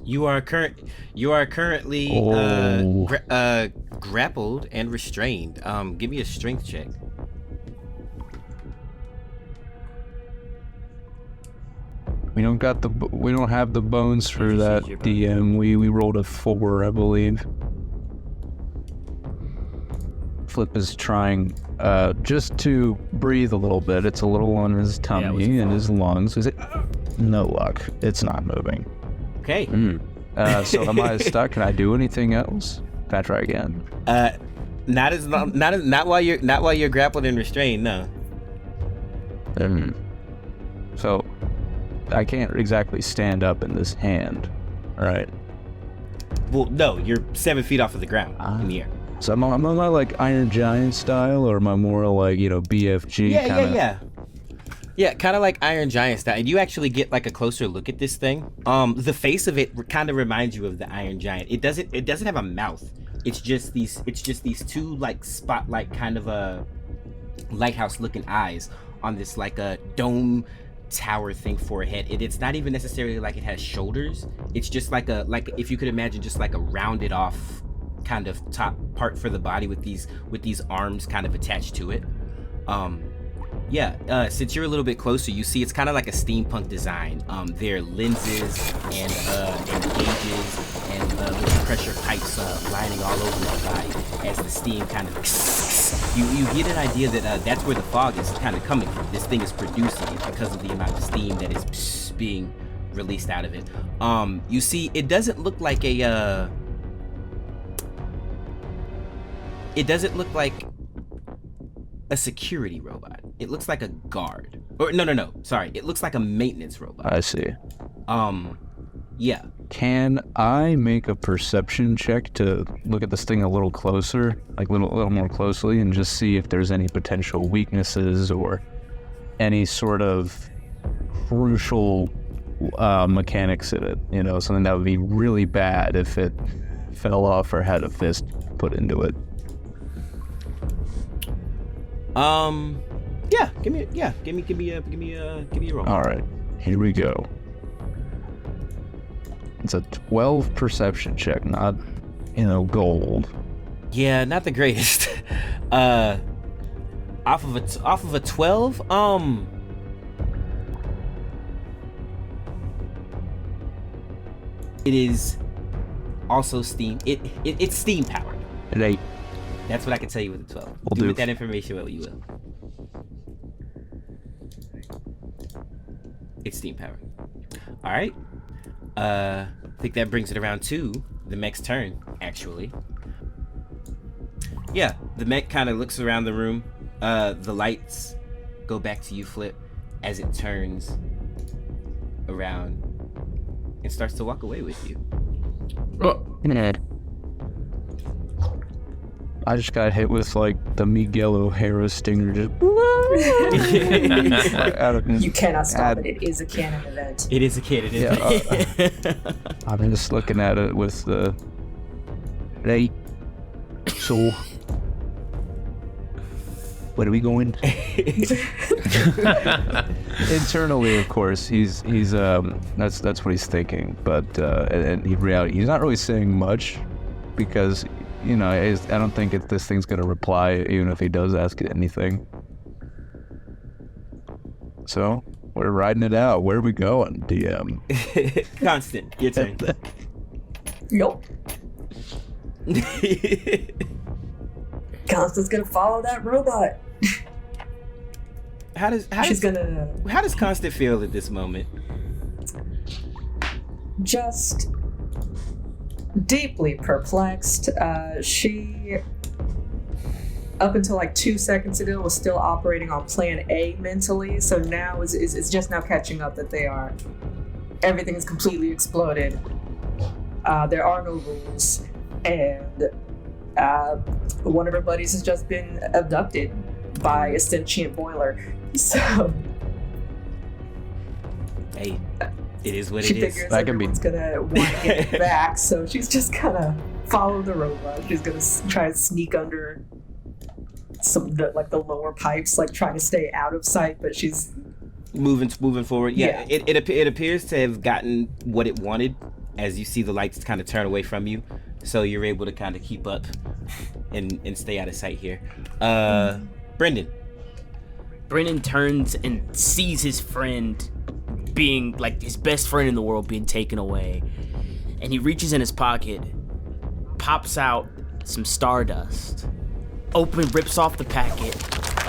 You are currently grappled and restrained. Give me a strength check. We don't have the bones for that, DM. We rolled a 4, I believe. Flip is trying just to breathe a little bit. It's a little on his tummy and his lungs. Is it? No luck. It's not moving. Okay. So am I stuck? Can I do anything else? Can I try again? Not while you're grappled and restrained. No. So I can't exactly stand up in this hand, right? Well, no. You're 7 feet off of the ground in the air. So am I like Iron Giant style, or am I more like, BFG kind of? Yeah, kind of like Iron Giant style. And you actually get like a closer look at this thing. The face of it kind of reminds you of the Iron Giant. It doesn't have a mouth. It's just these two like spotlight kind of a lighthouse looking eyes on this like a dome tower thing for a head. It's not even necessarily like it has shoulders. It's just like if you could imagine just like a rounded off kind of top part for the body with these arms kind of attached to it. Since you're a little bit closer, you see it's kind of like a steampunk design. There are lenses and gauges and little pressure pipes lining all over the body as the steam kind of you get an idea that that's where the fog is kind of coming from. This thing is producing it because of the amount of steam that is being released out of it. You see, it doesn't look like a security robot. It looks like a guard. Or no. Sorry. It looks like a maintenance robot. I see. Yeah. Can I make a perception check to look at this thing a little closer, like a little more closely, and just see if there's any potential weaknesses or any sort of crucial mechanics in it? You know, something that would be really bad if it fell off or had a fist put into it. Give me a roll. All right, here we go. It's a 12 perception check, not, gold. Yeah, not the greatest. Off of a 12, it is also steam. It's steam powered. An 8. That's what I can tell you with the 12. Will do do. With that information what you will. It's steam powered. All right. I think that brings it around to the mech's turn, actually. Yeah, the mech kind of looks around the room. The lights go back to you, Flip, as it turns around and starts to walk away with you. I just got hit with like the Miguel O'Hara stinger. Just you cannot stop it. It is a canon event. It is a canon event. I'm just looking at it with the. Hey, so where are we going? Internally, of course, he's that's what he's thinking. But and in reality, he's not really saying much because. I don't think this thing's going to reply, even if he does ask it anything. So, we're riding it out. Where are we going, DM? Constant, your turn. Yup. Constant's going to follow that robot. How does Constant feel at this moment? Just deeply perplexed. She, up until like 2 seconds ago, was still operating on plan A mentally, so now is just now catching up that everything is completely exploded. There are no rules, and one of her buddies has just been abducted by a sentient boiler. So, hey. It is what she it is. Figures everyone's gonna want to get it back, so she's just gonna follow the robot. She's gonna try to sneak under the lower pipes, like trying to stay out of sight. But she's moving forward. Yeah. It appears to have gotten what it wanted, as you see the lights kind of turn away from you, so you're able to kind of keep up and stay out of sight here. Brenden turns and sees his friend being like his best friend in the world being taken away, and he reaches in his pocket, pops out some Stardust, rips off the packet,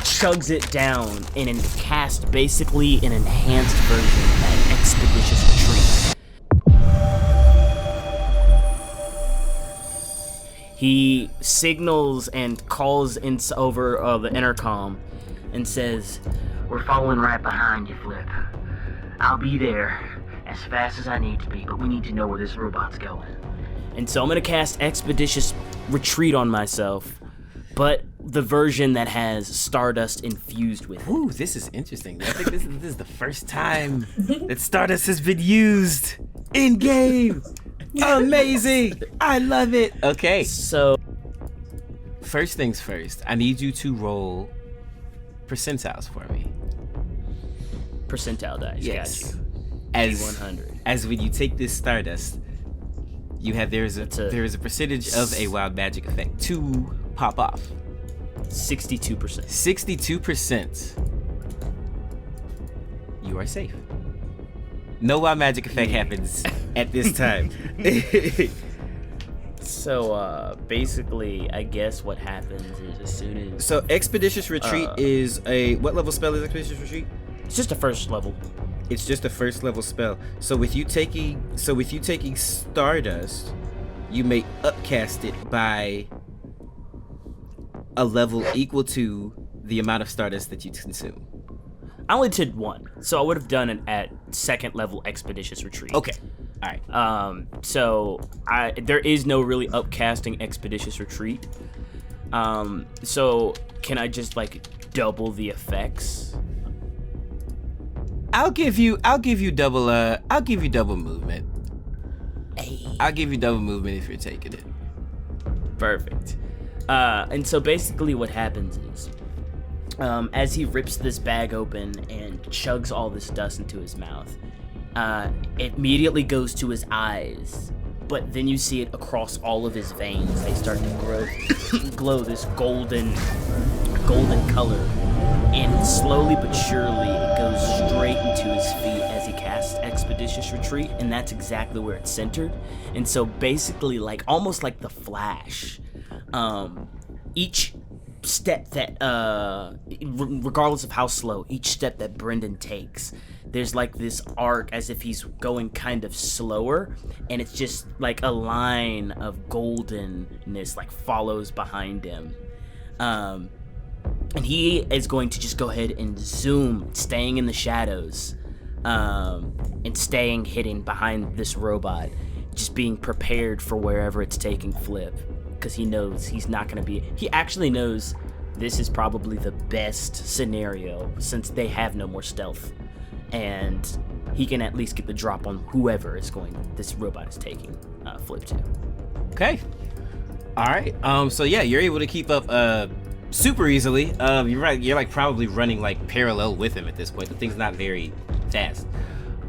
chugs it down, and casts basically an enhanced version of that expeditious retreat. He signals and calls over the intercom and says, "We're following right behind you, Flip. I'll be there as fast as I need to be, but we need to know where this robot's going." And so I'm going to cast Expeditious Retreat on myself, but the version that has Stardust infused with it. Ooh, this is interesting. I think this is the first time that Stardust has been used in-game. Amazing. I love it. Okay. So, first things first, I need you to roll percentiles for me. Percentile dice. Yes. Got you. As D100. as when you take this Stardust, you have there is a percentage of a wild magic effect to pop off. 62%. 62%. You are safe. No wild magic effect happens at this time. So basically, I guess what happens is as soon as So Expeditious Retreat is what level spell is Expeditious Retreat? it's just a first level. It's just a first level spell. So with you taking Stardust, you may upcast it by a level equal to the amount of Stardust that you consume. I only did one, so I would have done it at second level Expeditious Retreat. Okay. All right. So there is no really upcasting Expeditious Retreat. So can I just like double the effects? I'll give you double movement. Hey. I'll give you double movement if you're taking it. Perfect. And so basically what happens is, as he rips this bag open and chugs all this dust into his mouth, it immediately goes to his eyes, but then you see it across all of his veins. They start to glow this golden color, and slowly but surely it goes straight into his feet as he casts Expeditious Retreat, and that's exactly where it's centered. And so basically, like almost like the Flash, each step that regardless of how slow, each step that Brenden takes, there's like this arc as if he's going kind of slower, and it's just like a line of goldenness like follows behind him. And he is going to just go ahead and zoom, staying in the shadows, and staying hidden behind this robot, just being prepared for wherever it's taking Flip, because he knows he's not going to be. He actually knows this is probably the best scenario since they have no more stealth, and he can at least get the drop on whoever this robot is taking Flip to. Okay. All right. So yeah, you're able to keep up super easily. You're right. You're like probably running like parallel with him at this point. The thing's not very fast.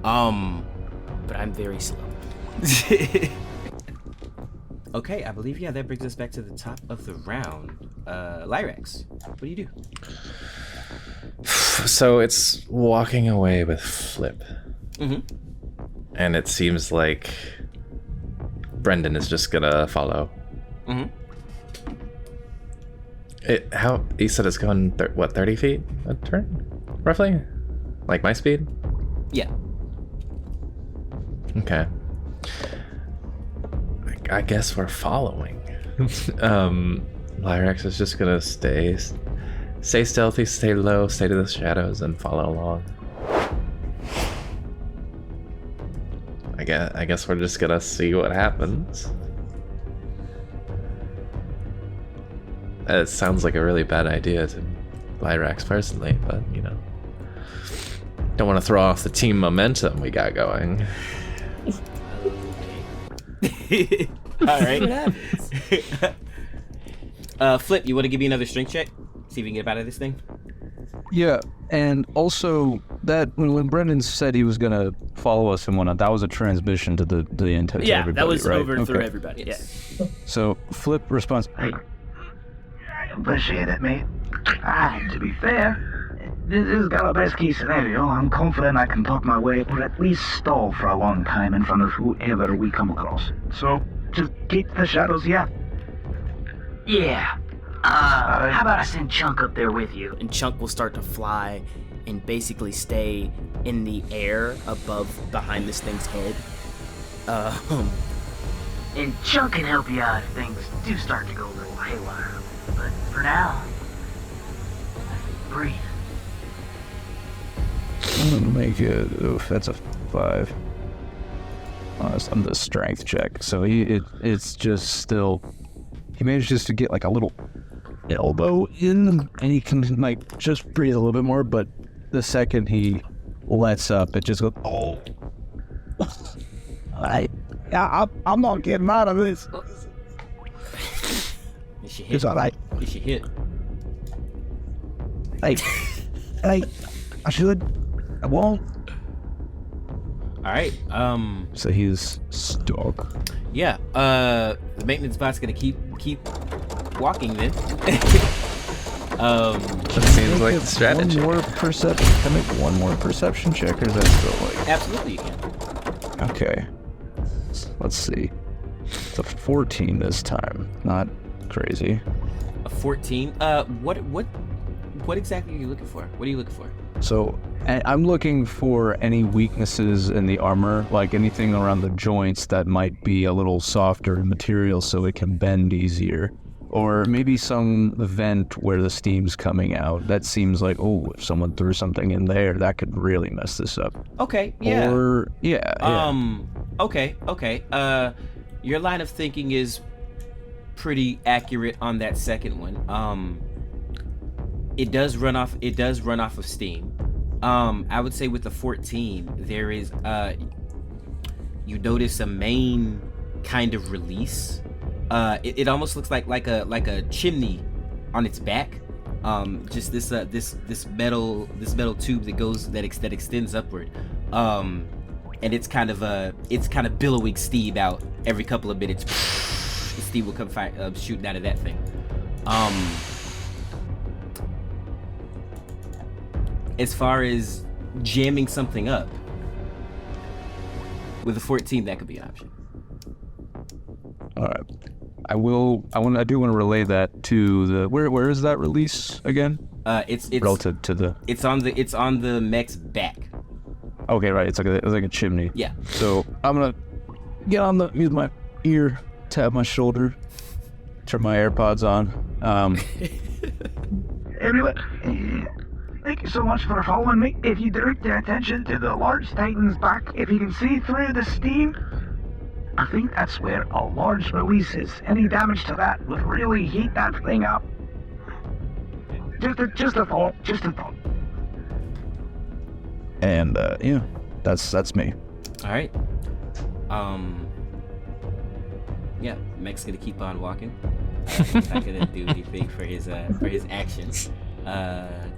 But I'm very slow. Okay, I believe that brings us back to the top of the round. Lyrax, what do you do? So it's walking away with Flip. Mm-hmm. And it seems like Brenden is just gonna follow. Mm-hmm. How he said it's going 30 feet a turn, roughly, like my speed. Yeah. Okay. I guess we're following. Lyrax is just gonna stay stealthy, stay low, stay to the shadows, and follow along. I guess we're just gonna see what happens. It sounds like a really bad idea to Lyrax personally, but you know, don't want to throw off the team momentum we got going. All right. Flip, you want to give me another strength check? See if you can get out of this thing. Yeah, and also that when Brenden said he was gonna follow us and whatnot, that was a transmission to the entire. Yeah, everybody, that was right? over through Okay. everybody. Yes. Yeah. So Flip responds. I appreciate it, mate. To be fair, this is got a best case scenario. I'm confident I can talk my way, or at least stall for a long time in front of whoever we come across. So, just keep the shadows, yeah. Yeah. How about I send Chunk up there with you? And Chunk will start to fly and basically stay in the air behind this thing's head. And Chunk can help you out if things do start to go a little haywire. But for now, breathe. I'm gonna make it. Oof, that's a 5. It's on the strength check. So it's just still. He manages to get like a little elbow in, and he can like just breathe a little bit more. But the second he lets up, it just goes. Oh. I'm not getting out of this. It's all right. It's your hit. Hey, I should. Well, All right. so he's stuck. Yeah. The maintenance bot's gonna keep walking then. That seems like the strategy. One more perception. Can I make one more perception check, or is that still like? Absolutely, you can. Okay. Let's see. It's a 14 this time. Not crazy. A 14. What exactly are you looking for? What are you looking for? So I'm looking for any weaknesses in the armor, like anything around the joints that might be a little softer in material so it can bend easier. Or maybe some vent where the steam's coming out. That seems like, oh, if someone threw something in there, that could really mess this up. Okay, yeah. Or, yeah. Okay. Your line of thinking is pretty accurate on that second one. It does run off of steam. I would say with the 14, there is you notice a main kind of release. It almost looks like a chimney on its back. Just this metal tube that extends upward. And it's kind of billowing steam out every couple of minutes. The steam will come shooting out of that thing. As far as jamming something up with a 14, that could be an option. All right. I do want to relay that to the where is that release again? It's relative to the. It's on the mech's back. Okay, right. It's like a chimney. Yeah. So I'm gonna use my ear, tap my shoulder, turn my AirPods on. Everyone, thank you so much for following me. If you direct your attention to the large titan's back, if you can see through the steam, I think that's where a large release is. Any damage to that would really heat that thing up. Just a thought. And yeah, that's me. All right. Yeah, Mech's gonna keep on walking. He's not gonna do anything for his actions.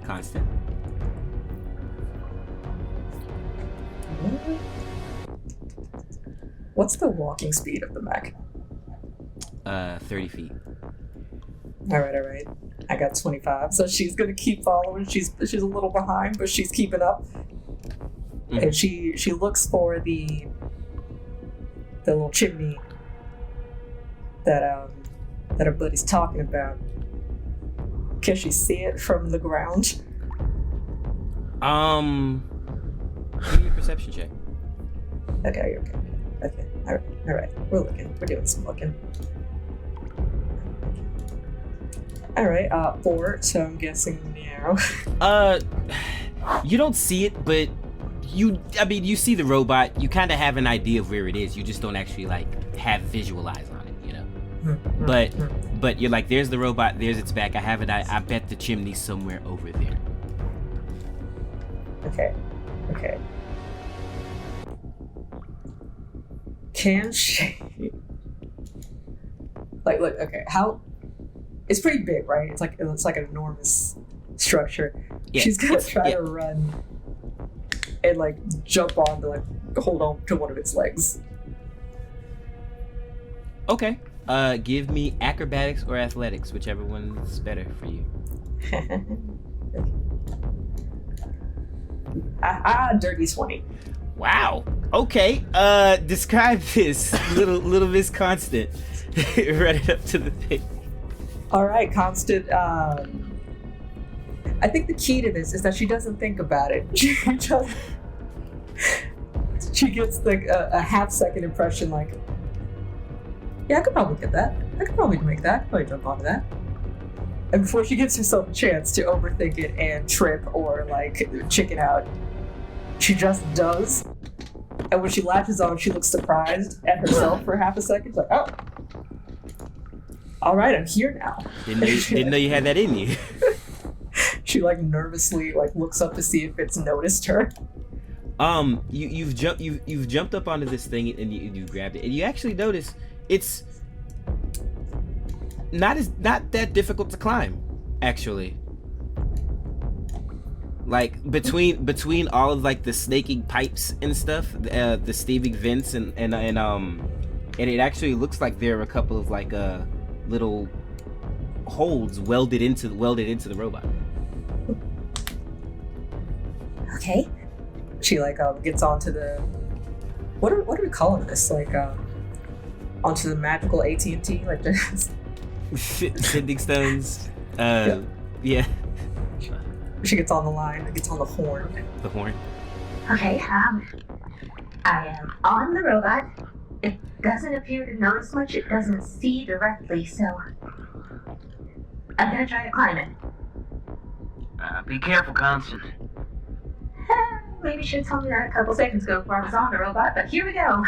Constant. What's the walking speed of the mech? 30 feet. All right. I got 25, so she's gonna keep following. She's a little behind, but she's keeping up. Mm-hmm. And she looks for the little chimney that her buddy's talking about. Can she see it from the ground? Give me a perception check. Okay. All right. We're looking. We're doing some looking. All right. 4. So I'm guessing now. You don't see it, but you see the robot. You kind of have an idea of where it is. You just don't actually have visualize on it, you know. But you're like, there's the robot. There's its back. I have it. I bet the chimney's somewhere over there. Okay. Can she look, okay, how it's pretty big, right? It's like an enormous structure. Yeah, she's gonna try to run and jump on to hold on to one of its legs. Okay. Give me acrobatics or athletics, whichever one's better for you. Dirty 20. Wow. Okay. Describe this little Miss Constant. Run it up to the thing. All right, Constant. I think the key to this is that she doesn't think about it. She gets a half-second impression, yeah, I could probably get that. I could probably make that. Probably jump onto that. And before she gives herself a chance to overthink it and trip or chicken out, she just does. And when she latches on, she looks surprised at herself for half a second. She's like, oh, all right, I'm here now. Didn't know you had that in you. She nervously looks up to see if it's noticed her. You've jumped up onto this thing and you grabbed it, and you actually notice it's not that difficult to climb, actually. Like between all of like the snaking pipes and stuff, the staving vents and it actually looks like there are a couple of like little holes welded into the robot. Okay. She like gets onto the what are we calling this? Like onto the magical AT&T, like there's sending stones. Yeah. She gets on the line, gets on the horn. The horn. Okay, I am on the robot. It doesn't appear to notice much. It doesn't see directly, so I'm gonna try to climb it. Be careful, Constant. Maybe you should have told me that a couple seconds ago before I was on the robot, but here we go.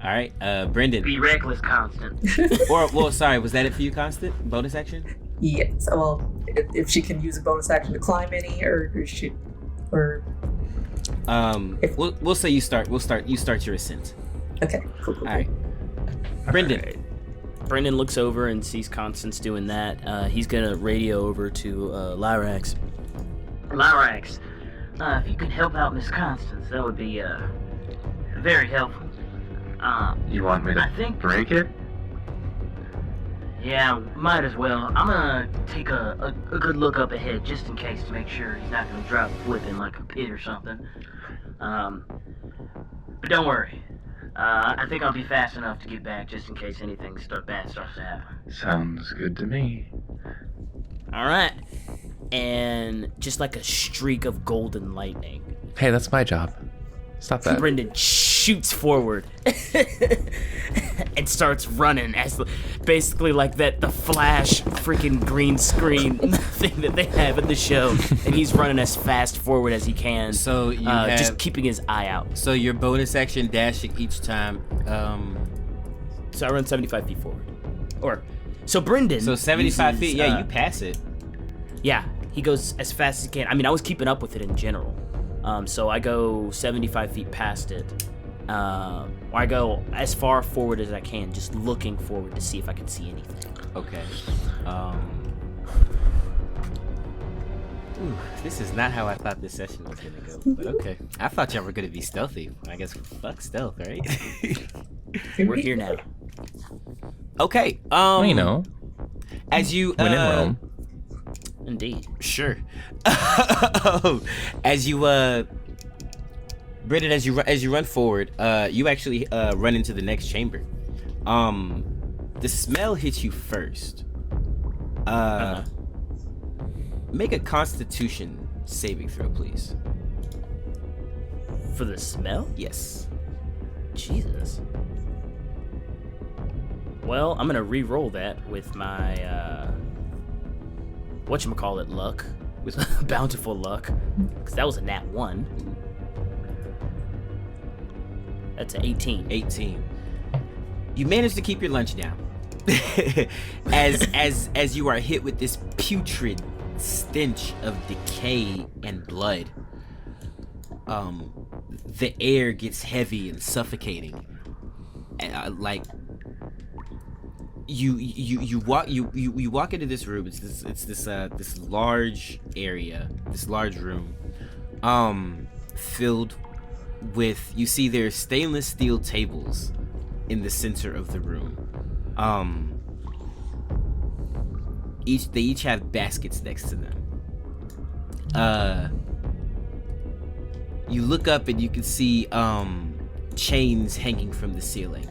All right, Brenden. Be reckless, Constant. Sorry, was that it for you, Constant? Bonus action? Yes. Well, if she can use a bonus action to climb any, we'll say you start. You start your ascent. Okay. Cool. All right, Brenden. Right. Brenden looks over and sees Constance doing that. He's gonna radio over to Lyrax. Lyrax, if you could help out Miss Constance, that would be very helpful. You want me to break it? Yeah, might as well. I'm gonna take a good look up ahead just in case to make sure he's not gonna drop flipping like a pit or something. But don't worry. I think I'll be fast enough to get back just in case anything bad starts to happen. Sounds good to me. All right. And just like a streak of golden lightning, Hey, that's my job. Stop that. Brenden shoots forward and starts running as basically like the Flash freaking green screen thing that they have in the show, and he's running as fast forward as he can. So you just keeping his eye out. So your bonus action dashing each time. So I run 75 feet forward, so Brenden. So 75 uses, feet. Yeah, you pass it. Yeah, he goes as fast as he can. I mean, I was keeping up with it in general. So I go 75 feet past it. Or I go as far forward as I can, just looking forward to see if I can see anything. Okay. This is not how I thought this session was gonna go, but okay. I thought y'all were gonna be stealthy. I guess fuck stealth, right? We're here now. Okay. Well, you know, as you when in Rome. Indeed. Sure. As you Brenden, as you run forward, you actually run into the next chamber. The smell hits you first. Make a Constitution saving throw, please. For the smell? Yes. Jesus. Well, I'm gonna re-roll that with my whatchamacallit luck, with bountiful luck, because that was a nat 1. That's an 18. 18. You managed to keep your lunch down. as you are hit with this putrid stench of decay and blood. The air gets heavy and suffocating. Like you walk into this room. It's this large area, this large room, filled with, you see there's stainless steel tables in the center of the room. They each have baskets next to them. You look up and you can see chains hanging from the ceiling.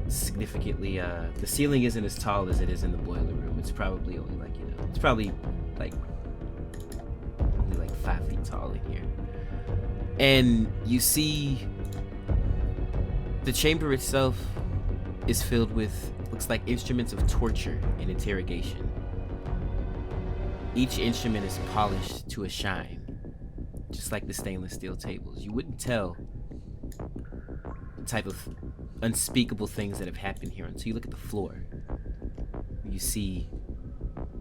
Significantly, the ceiling isn't as tall as it is in the boiler room. It's probably only like, it's probably like only like 5 feet tall in here. And you see the chamber itself is filled with, looks like, instruments of torture and interrogation. Each instrument is polished to a shine, just like the stainless steel tables. You wouldn't tell the type of unspeakable things that have happened here until you look at the floor. You see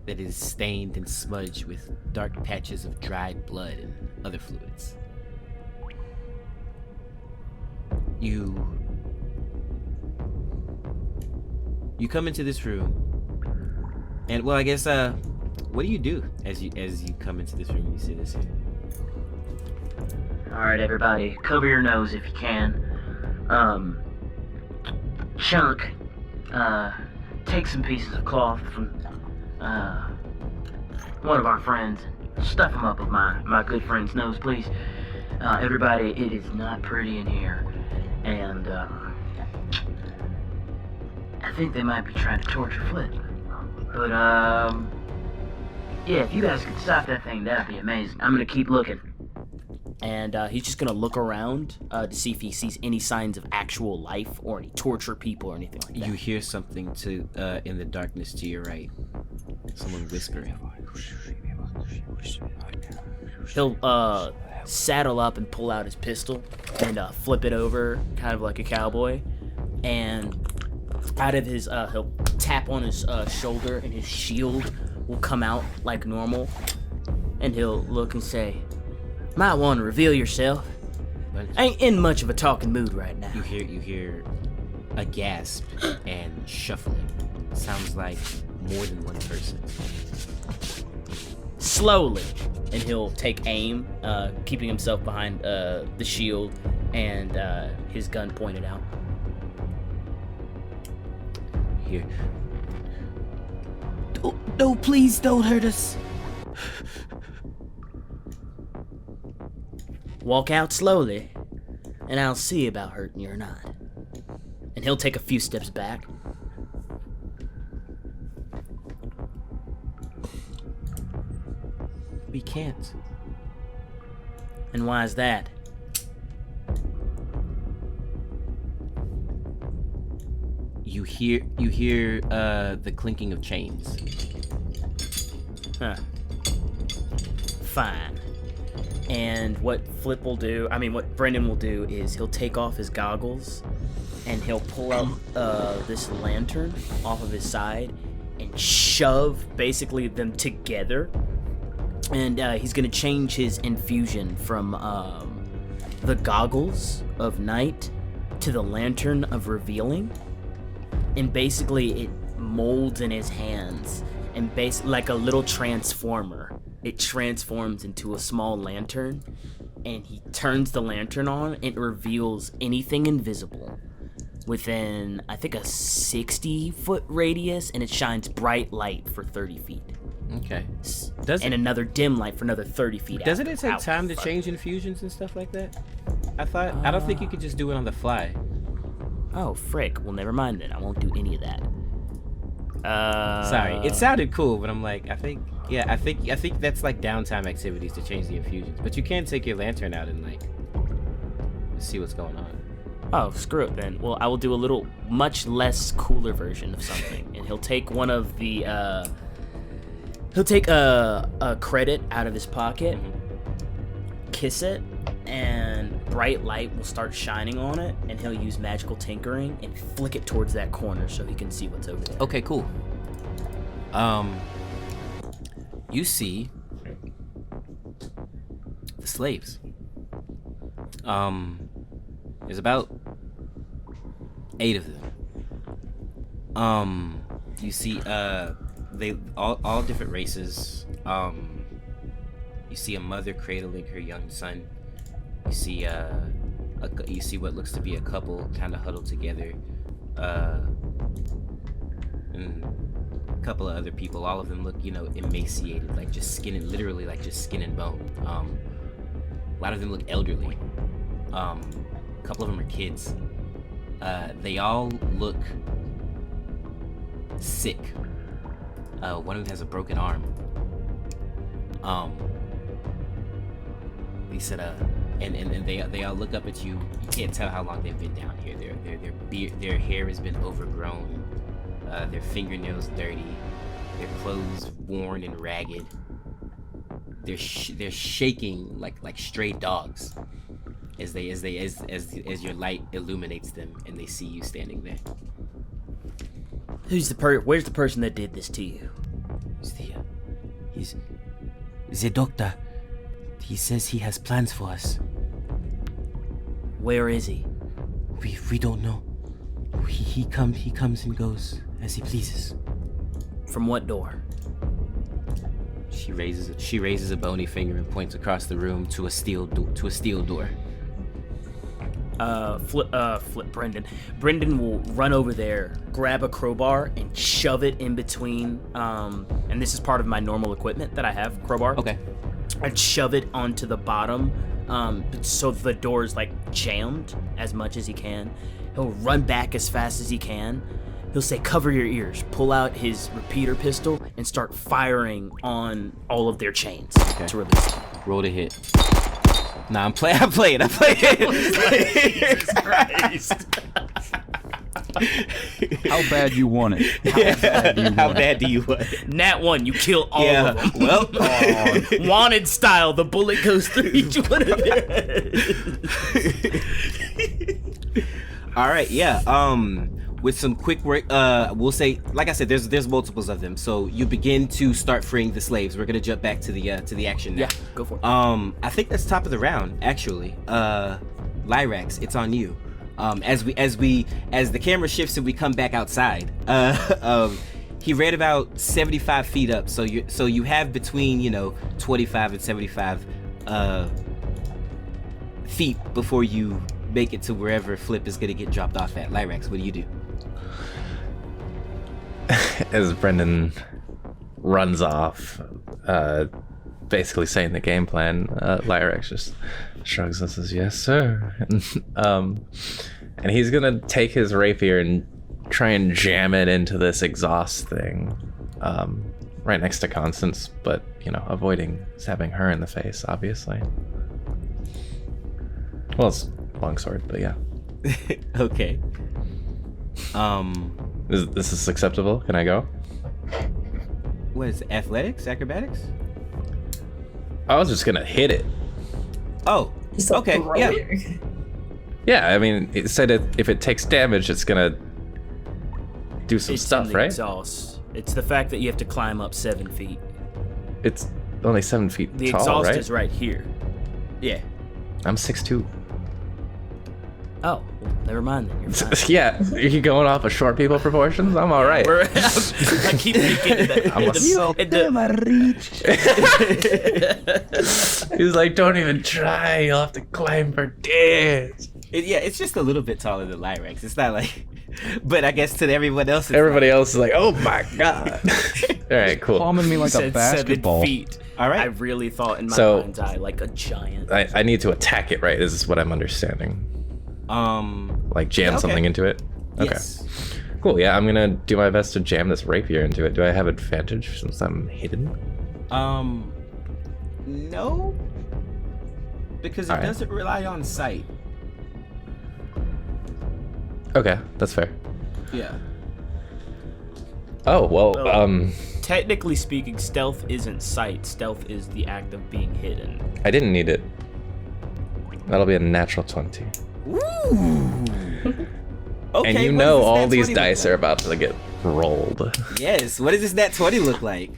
that it is stained and smudged with dark patches of dried blood and other fluids. You come into this room, and well, I guess what do you do as you come into this room and you see this here? Alright, everybody, cover your nose if you can. Chunk, take some pieces of cloth from one of our friends and stuff them up with my good friend's nose, please. Everybody, it is not pretty in here, and I think they might be trying to torture Flip. But yeah, if you guys could stop that thing, that'd be amazing. I'm gonna keep looking. And he's just gonna look around to see if he sees any signs of actual life or any torture people or anything like that. You hear something in the darkness to your right. Someone whispering. He'll saddle up and pull out his pistol and flip it over, kind of like a cowboy. And out of his, he'll tap on his shoulder, and his shield will come out like normal. And he'll look and say, "Might want to reveal yourself. Ain't in much of a talking mood right now." You hear a gasp and shuffling. Sounds like more than one person. Slowly, and he'll take aim, keeping himself behind the shield and his gun pointed out. Here. No, please don't hurt us. Walk out slowly, and I'll see about hurting you or not. And he'll take a few steps back. We can't. And why is that? You hear the clinking of chains. Huh. Fine. And what what Brenden will do is he'll take off his goggles and he'll pull out this lantern off of his side and shove basically them together. And he's gonna change his infusion from the goggles of night to the lantern of revealing. And basically it molds in his hands, and like a little transformer, it transforms into a small lantern, and he turns the lantern on, and it reveals anything invisible within, I think, a 60-foot radius, and it shines bright light for 30 feet. Okay. And another dim light for another 30 feet. Doesn't it take time to change infusions and stuff like that? I don't think you could just do it on the fly. Oh, frick. Well, never mind then. I won't do any of that. Sorry. It sounded cool, but I'm like, I think that's like downtime activities to change the infusions. But you can take your lantern out and like see what's going on. Oh, screw it then. Well, I will do a little, much less cooler version of something. And he'll take one of the, he'll take a credit out of his pocket, kiss it, and bright light will start shining on it, and he'll use magical tinkering and flick it towards that corner so he can see what's over there. Okay, cool. You see the slaves. There's about 8 of them. You see, they all different races. You see a mother cradling her young son. You see, you see what looks to be a couple kind of huddled together, and a couple of other people. All of them look, emaciated, like just skin and literally like just skin and bone. A lot of them look elderly. A couple of them are kids. They all look sick. One of them has a broken arm. He said, and they all look up at you. You can't tell how long they've been down here. Their hair has been overgrown. Their fingernails dirty. Their clothes worn and ragged. They're shaking like stray dogs as your light illuminates them and they see you standing there. Where's the person that did this to you? He's the doctor. He says he has plans for us. Where is he? We don't know. He comes and goes as he pleases. From what door? She raises a bony finger and points across the room to a steel door. Flip Brenden. Brenden will run over there, grab a crowbar, and shove it in between. And this is part of my normal equipment that I have, crowbar. Okay. And shove it onto the bottom, so the door is like jammed as much as he can. He'll run back as fast as he can. He'll say, "Cover your ears." Pull out his repeater pistol and start firing on all of their chains to release them. Roll to hit. Nah, I'm playing. Jesus Christ. How bad you want it? How bad do you want it? Nat 1, you kill all of them. Well, Wanted style, the bullet goes through each one of their heads. All right, yeah. With some quick work, we'll say, like I said, there's multiples of them. So you begin to start freeing the slaves. We're gonna jump back to the action now. Yeah, go for it. I think that's top of the round, actually. Lyrax, it's on you. As the camera shifts and we come back outside, he ran about 75 feet up. So you have between 25 and 75 feet before you make it to wherever Flip is gonna get dropped off at. Lyrax, what do you do? As Brenden runs off, basically saying the game plan, Lyrax just shrugs and says, "Yes, sir." And he's gonna take his rapier and try and jam it into this exhaust thing, right next to Constance, but avoiding stabbing her in the face, obviously. Well, it's longsword, but yeah. Okay. This is acceptable? Can I go? What is it, athletics? Acrobatics? I was just gonna hit it. Oh, okay, yeah. Yeah, I mean, it said if it takes damage, it's gonna do some stuff, right? Exhaust. It's the fact that you have to climb up 7 feet. It's only 7 feet The tall, exhaust right? is right here. Yeah. I'm 6'2". Oh, well, never mind then. You're fine. Yeah, are you going off of short people proportions? I'm all right. I keep thinking He's like, "Don't even try. You'll have to climb for days." It's just a little bit taller than Lyrax. It's not like, but I guess to everyone else, everybody else is like, "Oh my god!" All right, cool. Palming me like a basketball. 7 feet. All right. I really thought in my mind's eye like a giant. I need to attack it, right? This is what I'm understanding. Like jam something into it? Okay. Yes. Cool, yeah, I'm gonna do my best to jam this rapier into it. Do I have advantage since I'm hidden? No. Because it doesn't rely on sight. Okay, that's fair. Yeah. Oh, well, Technically speaking, stealth isn't sight. Stealth is the act of being hidden. I didn't need it. That'll be a natural 20. Ooh. Okay, and all these dice are about to get rolled. Yes. What does this nat 20 look like?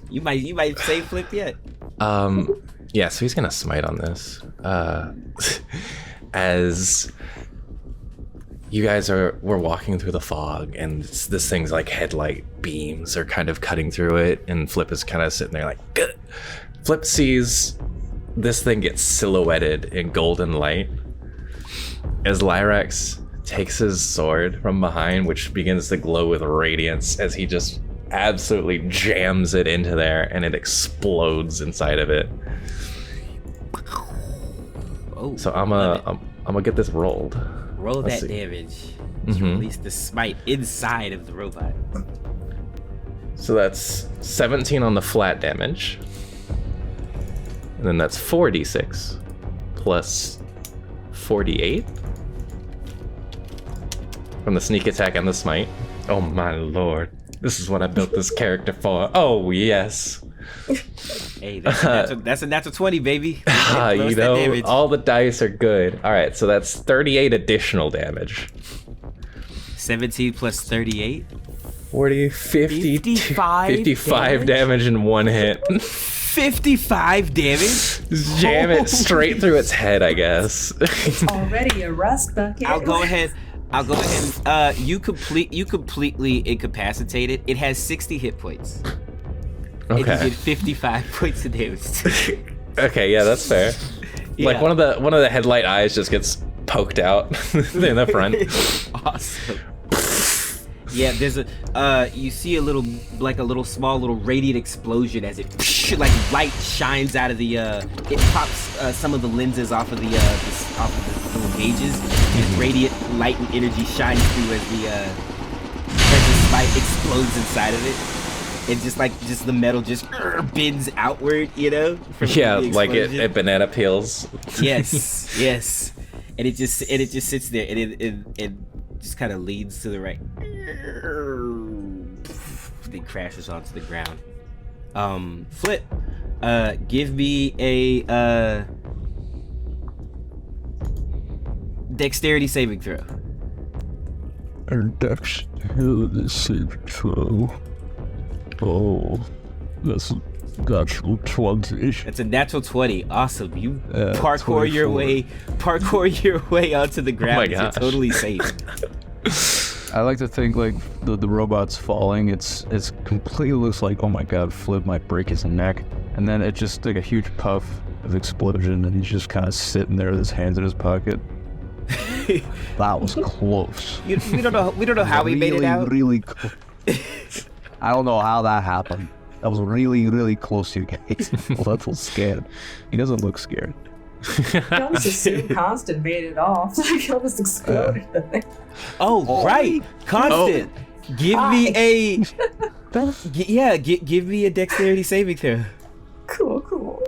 You might say Flip yet. Yeah. So he's gonna smite on this. As you guys were walking through the fog, and this thing's like headlight beams are kind of cutting through it, and Flip is kind of sitting there like, "Good." Flip sees this thing get silhouetted in golden light as Lyrax takes his sword from behind, which begins to glow with radiance as he just absolutely jams it into there, and it explodes inside of it. Oh, so I'm gonna get this rolled. Roll that damage to release the smite inside of the robot. So that's 17 on the flat damage. And then that's 4d6 plus 48 from the sneak attack and the smite. Oh my lord. This is what I built this character for. Oh yes. Hey, that's a natural 20, baby. All the dice are good. All right, so that's 38 additional damage. 17 plus 38? 40, 50, 55 damage in one hit. 55 damage? Jam it straight through its head, I guess. It's already a rust bucket. I'll go ahead. You completely incapacitated. It has 60 hit points. And Okay. you did 55 points of damage. Okay, yeah, that's fair. Like Yeah. one of the headlight eyes just gets poked out in the front. Awesome. Yeah, there's you see a small little radiant explosion as it like light shines out of the it pops some of the lenses off of the little gauges, and radiant light and energy shines through as the light explodes inside of it. And just the metal just bends outward, you know? Yeah, like it banana peels. Yes, yes. And it just sits there, and it just kind of leans to the right. Then crashes onto the ground. Flip, give me a dexterity saving throw. Dexterity saving throw. Oh, that's natural 20. It's a natural 20. Awesome. You Yeah, parkour your 24. way onto the ground. my You're gosh. totally safe. I like to think like the robot's falling. It's completely looks like, oh my god, Flip might break his neck, and then it just like a huge puff of explosion, and he's just kind of sitting there with his hands in his pocket. That was close. We don't know how we made it out. Really close. I don't know how that happened. That was really close to you guys. Little scared. He doesn't look scared. I almost assumed Constant made it off. Like, he almost exploded. Oh, right. Constant. Give me a give me a dexterity saving throw. Cool.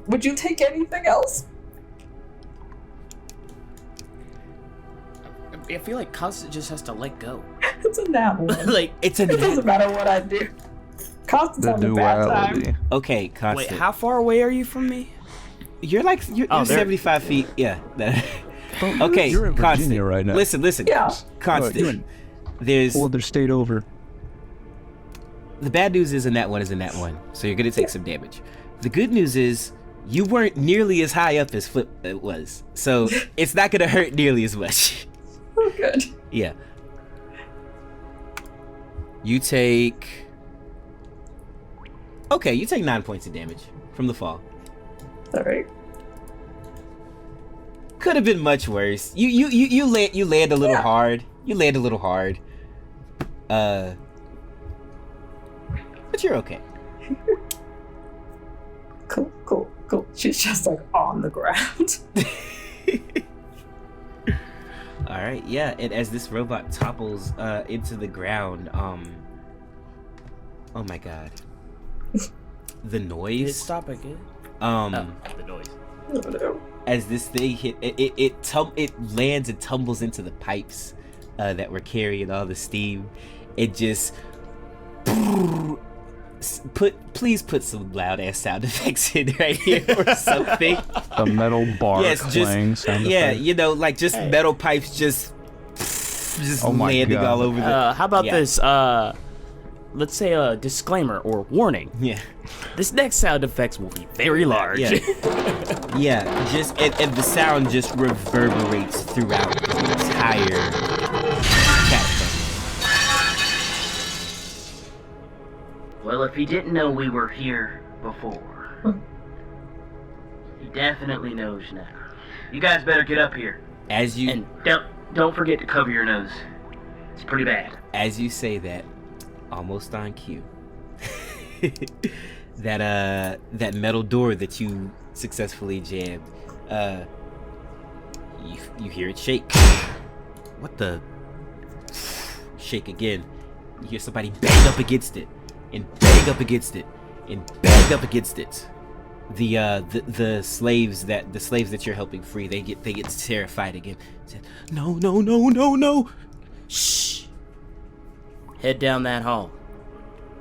Would you take anything else? I feel like Constant just has to let go. It's a nat one. Like, It's a It doesn't matter what I do. Constant's The having a bad duality. time. Okay, wait, Constant. how far away are you from me? You're there. 75 feet. Yeah. Okay, You're in Constant. Virginia right now. Listen. Yeah. Constant. There's Well, their state over. the bad news is in that one, so you're gonna take some damage. The good news is you weren't nearly as high up as Flip was, so it's not gonna hurt nearly as much. Oh, good. Yeah. You take 9 points of damage from the fall. Alright. Could have been much worse. You land a little hard. You land a little hard. But you're okay. Cool. She's just like on the ground. All right, yeah. And as this robot topples into the ground, oh my god, the noise. Stop again. The noise. Oh, no. As this thing hit, it lands and tumbles into the pipes that were carrying all the steam. It just please put some loud ass sound effects in right here or something. A metal bar clang just sound yeah, effect. you know, like just metal pipes just Oh my landing God. all over the. How about yeah. this? Let's say a disclaimer or warning. Yeah. This next sound effects will be very large. Yeah. Yeah, just and the sound just reverberates throughout the entire catacomb. Well, if he didn't know we were here before, he definitely knows now. You guys better get up here. As you And don't forget to cover your nose. It's pretty bad. As you say that, almost on cue, that metal door that you successfully jammed, you hear it shake. What the? Shake again. You hear somebody bang up against it, and bang up against it, and bang up against it. The slaves that you're helping free, they get terrified again. No. Shh. Head down that hall.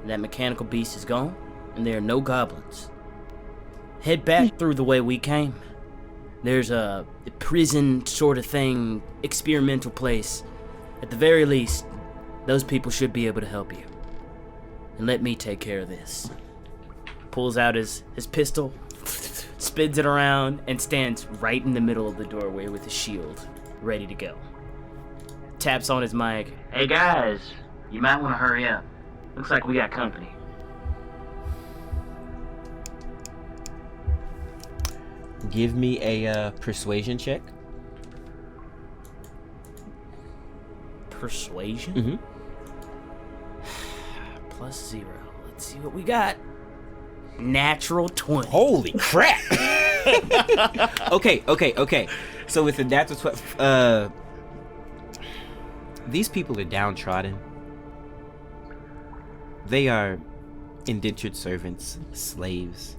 That mechanical beast is gone, and there are no goblins. Head back through the way we came. There's a prison sort of thing, experimental place. At the very least, those people should be able to help you. And let me take care of this. Pulls out his pistol, spins it around, and stands right in the middle of the doorway with his shield, ready to go. taps on his mic. Hey guys, you might want to hurry up. Looks like we got company. Give me a persuasion check. Persuasion? Mm-hmm. +0. Let's see what we got. Natural 20. Holy crap! Okay. So with the natural 20, these people are downtrodden. They are indentured servants, slaves,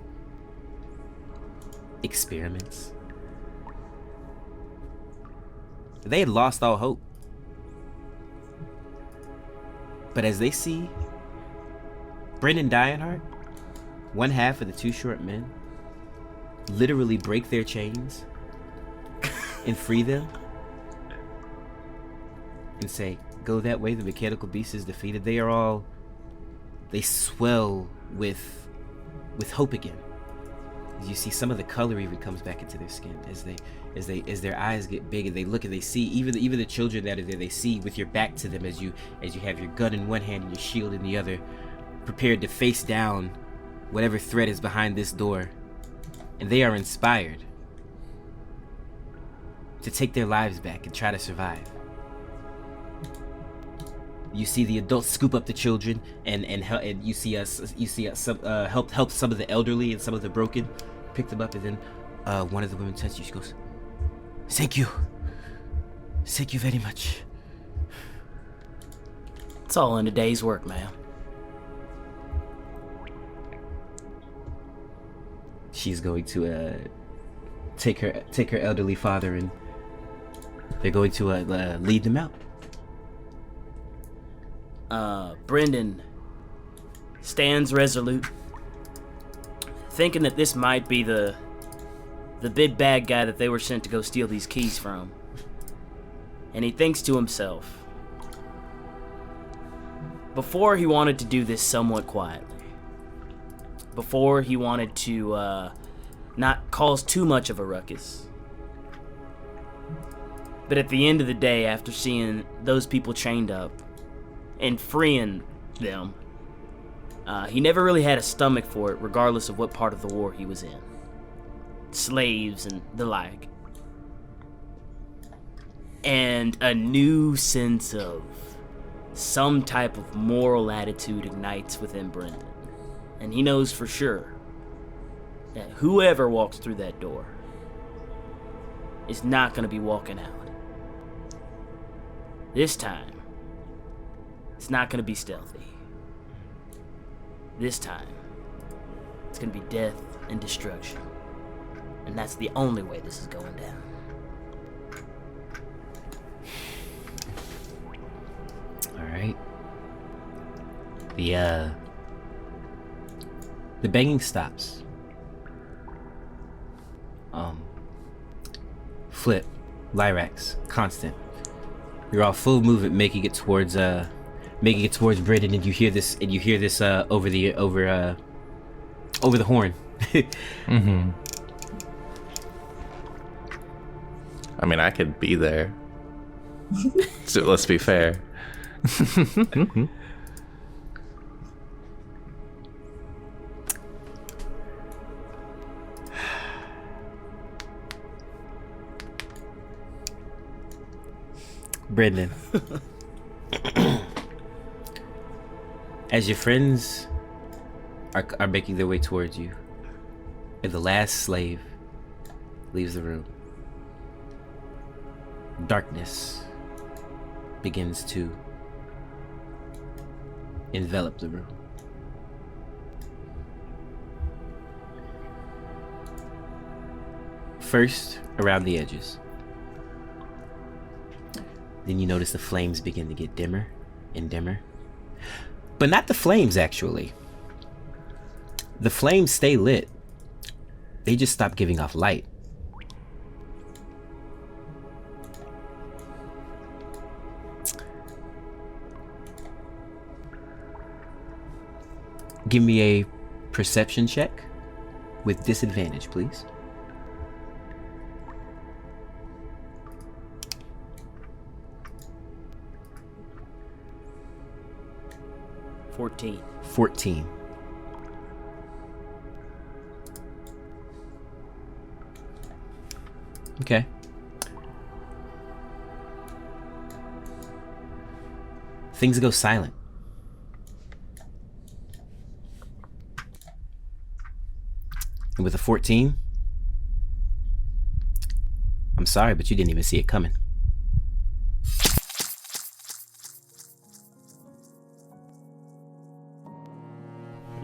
experiments. They had lost all hope. But as they see Brenden Dionheart, one half of the Two Short Men, literally break their chains and free them and say, go that way, the mechanical beast is defeated, they swell with hope again. You see some of the color even comes back into their skin as their eyes get big and they look and they see even the children that are there, they see with your back to them as you have your gun in one hand and your shield in the other, prepared to face down whatever threat is behind this door. And they are inspired to take their lives back and try to survive. You see the adults scoop up the children and you see us help some of the elderly and some of the broken, pick them up, and then one of the women touches you. She goes, thank you very much. It's all in a day's work, ma'am. She's going to take her elderly father and they're going to lead them out. Brenden stands resolute, thinking that this might be the big bad guy that they were sent to go steal these keys from. And he thinks to himself, before he wanted to do this somewhat quietly, before he wanted to not cause too much of a ruckus, but at the end of the day, after seeing those people chained up and freeing them, he never really had a stomach for it, regardless of what part of the war he was in. Slaves and the like. And a new sense of some type of moral attitude ignites within Brenden. And he knows for sure that whoever walks through that door is not going to be walking out. This time, it's not going to be stealthy. This time, it's going to be death and destruction. And that's the only way this is going down. Alright. The banging stops. Flip, Lyrax, Constant. You're all full movement, making it towards Brenden, and you hear this over the horn. Mm-hmm. I mean, I could be there. So let's be fair. Brenden. As your friends are making their way towards you, and the last slave leaves the room, darkness begins to envelop the room. First, around the edges. Then you notice the flames begin to get dimmer and dimmer. But not the flames, actually. The flames stay lit. They just stop giving off light. Give me a perception check with disadvantage, please. 14. 14. Okay. Things go silent. And with a 14, I'm sorry, but you didn't even see it coming.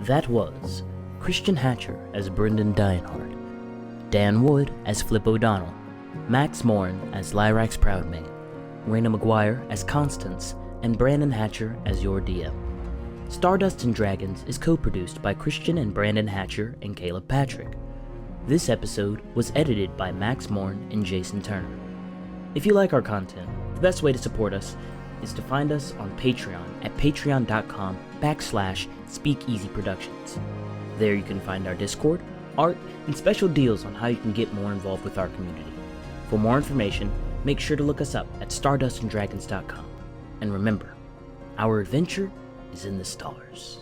That was Christian Hatcher as Brenden Dionheart, Dan Wood as Flip Odonell, Max Morin as Lyrax Proudmane, Rayna Mcguire as Constance, and Brandon Hatcher as your DM. Stardust and Dragons is co-produced by Christian and Brandon Hatcher and Caleb Patrick. This episode was edited by Max Morin and Jason Turner. If you like our content, the best way to support us is to find us on Patreon at patreon.com/SpeakEasyProductions. There you can find our Discord, art, and special deals on how you can get more involved with our community. For more information, make sure to look us up at stardustanddragons.com. And remember, our adventure is in the stars.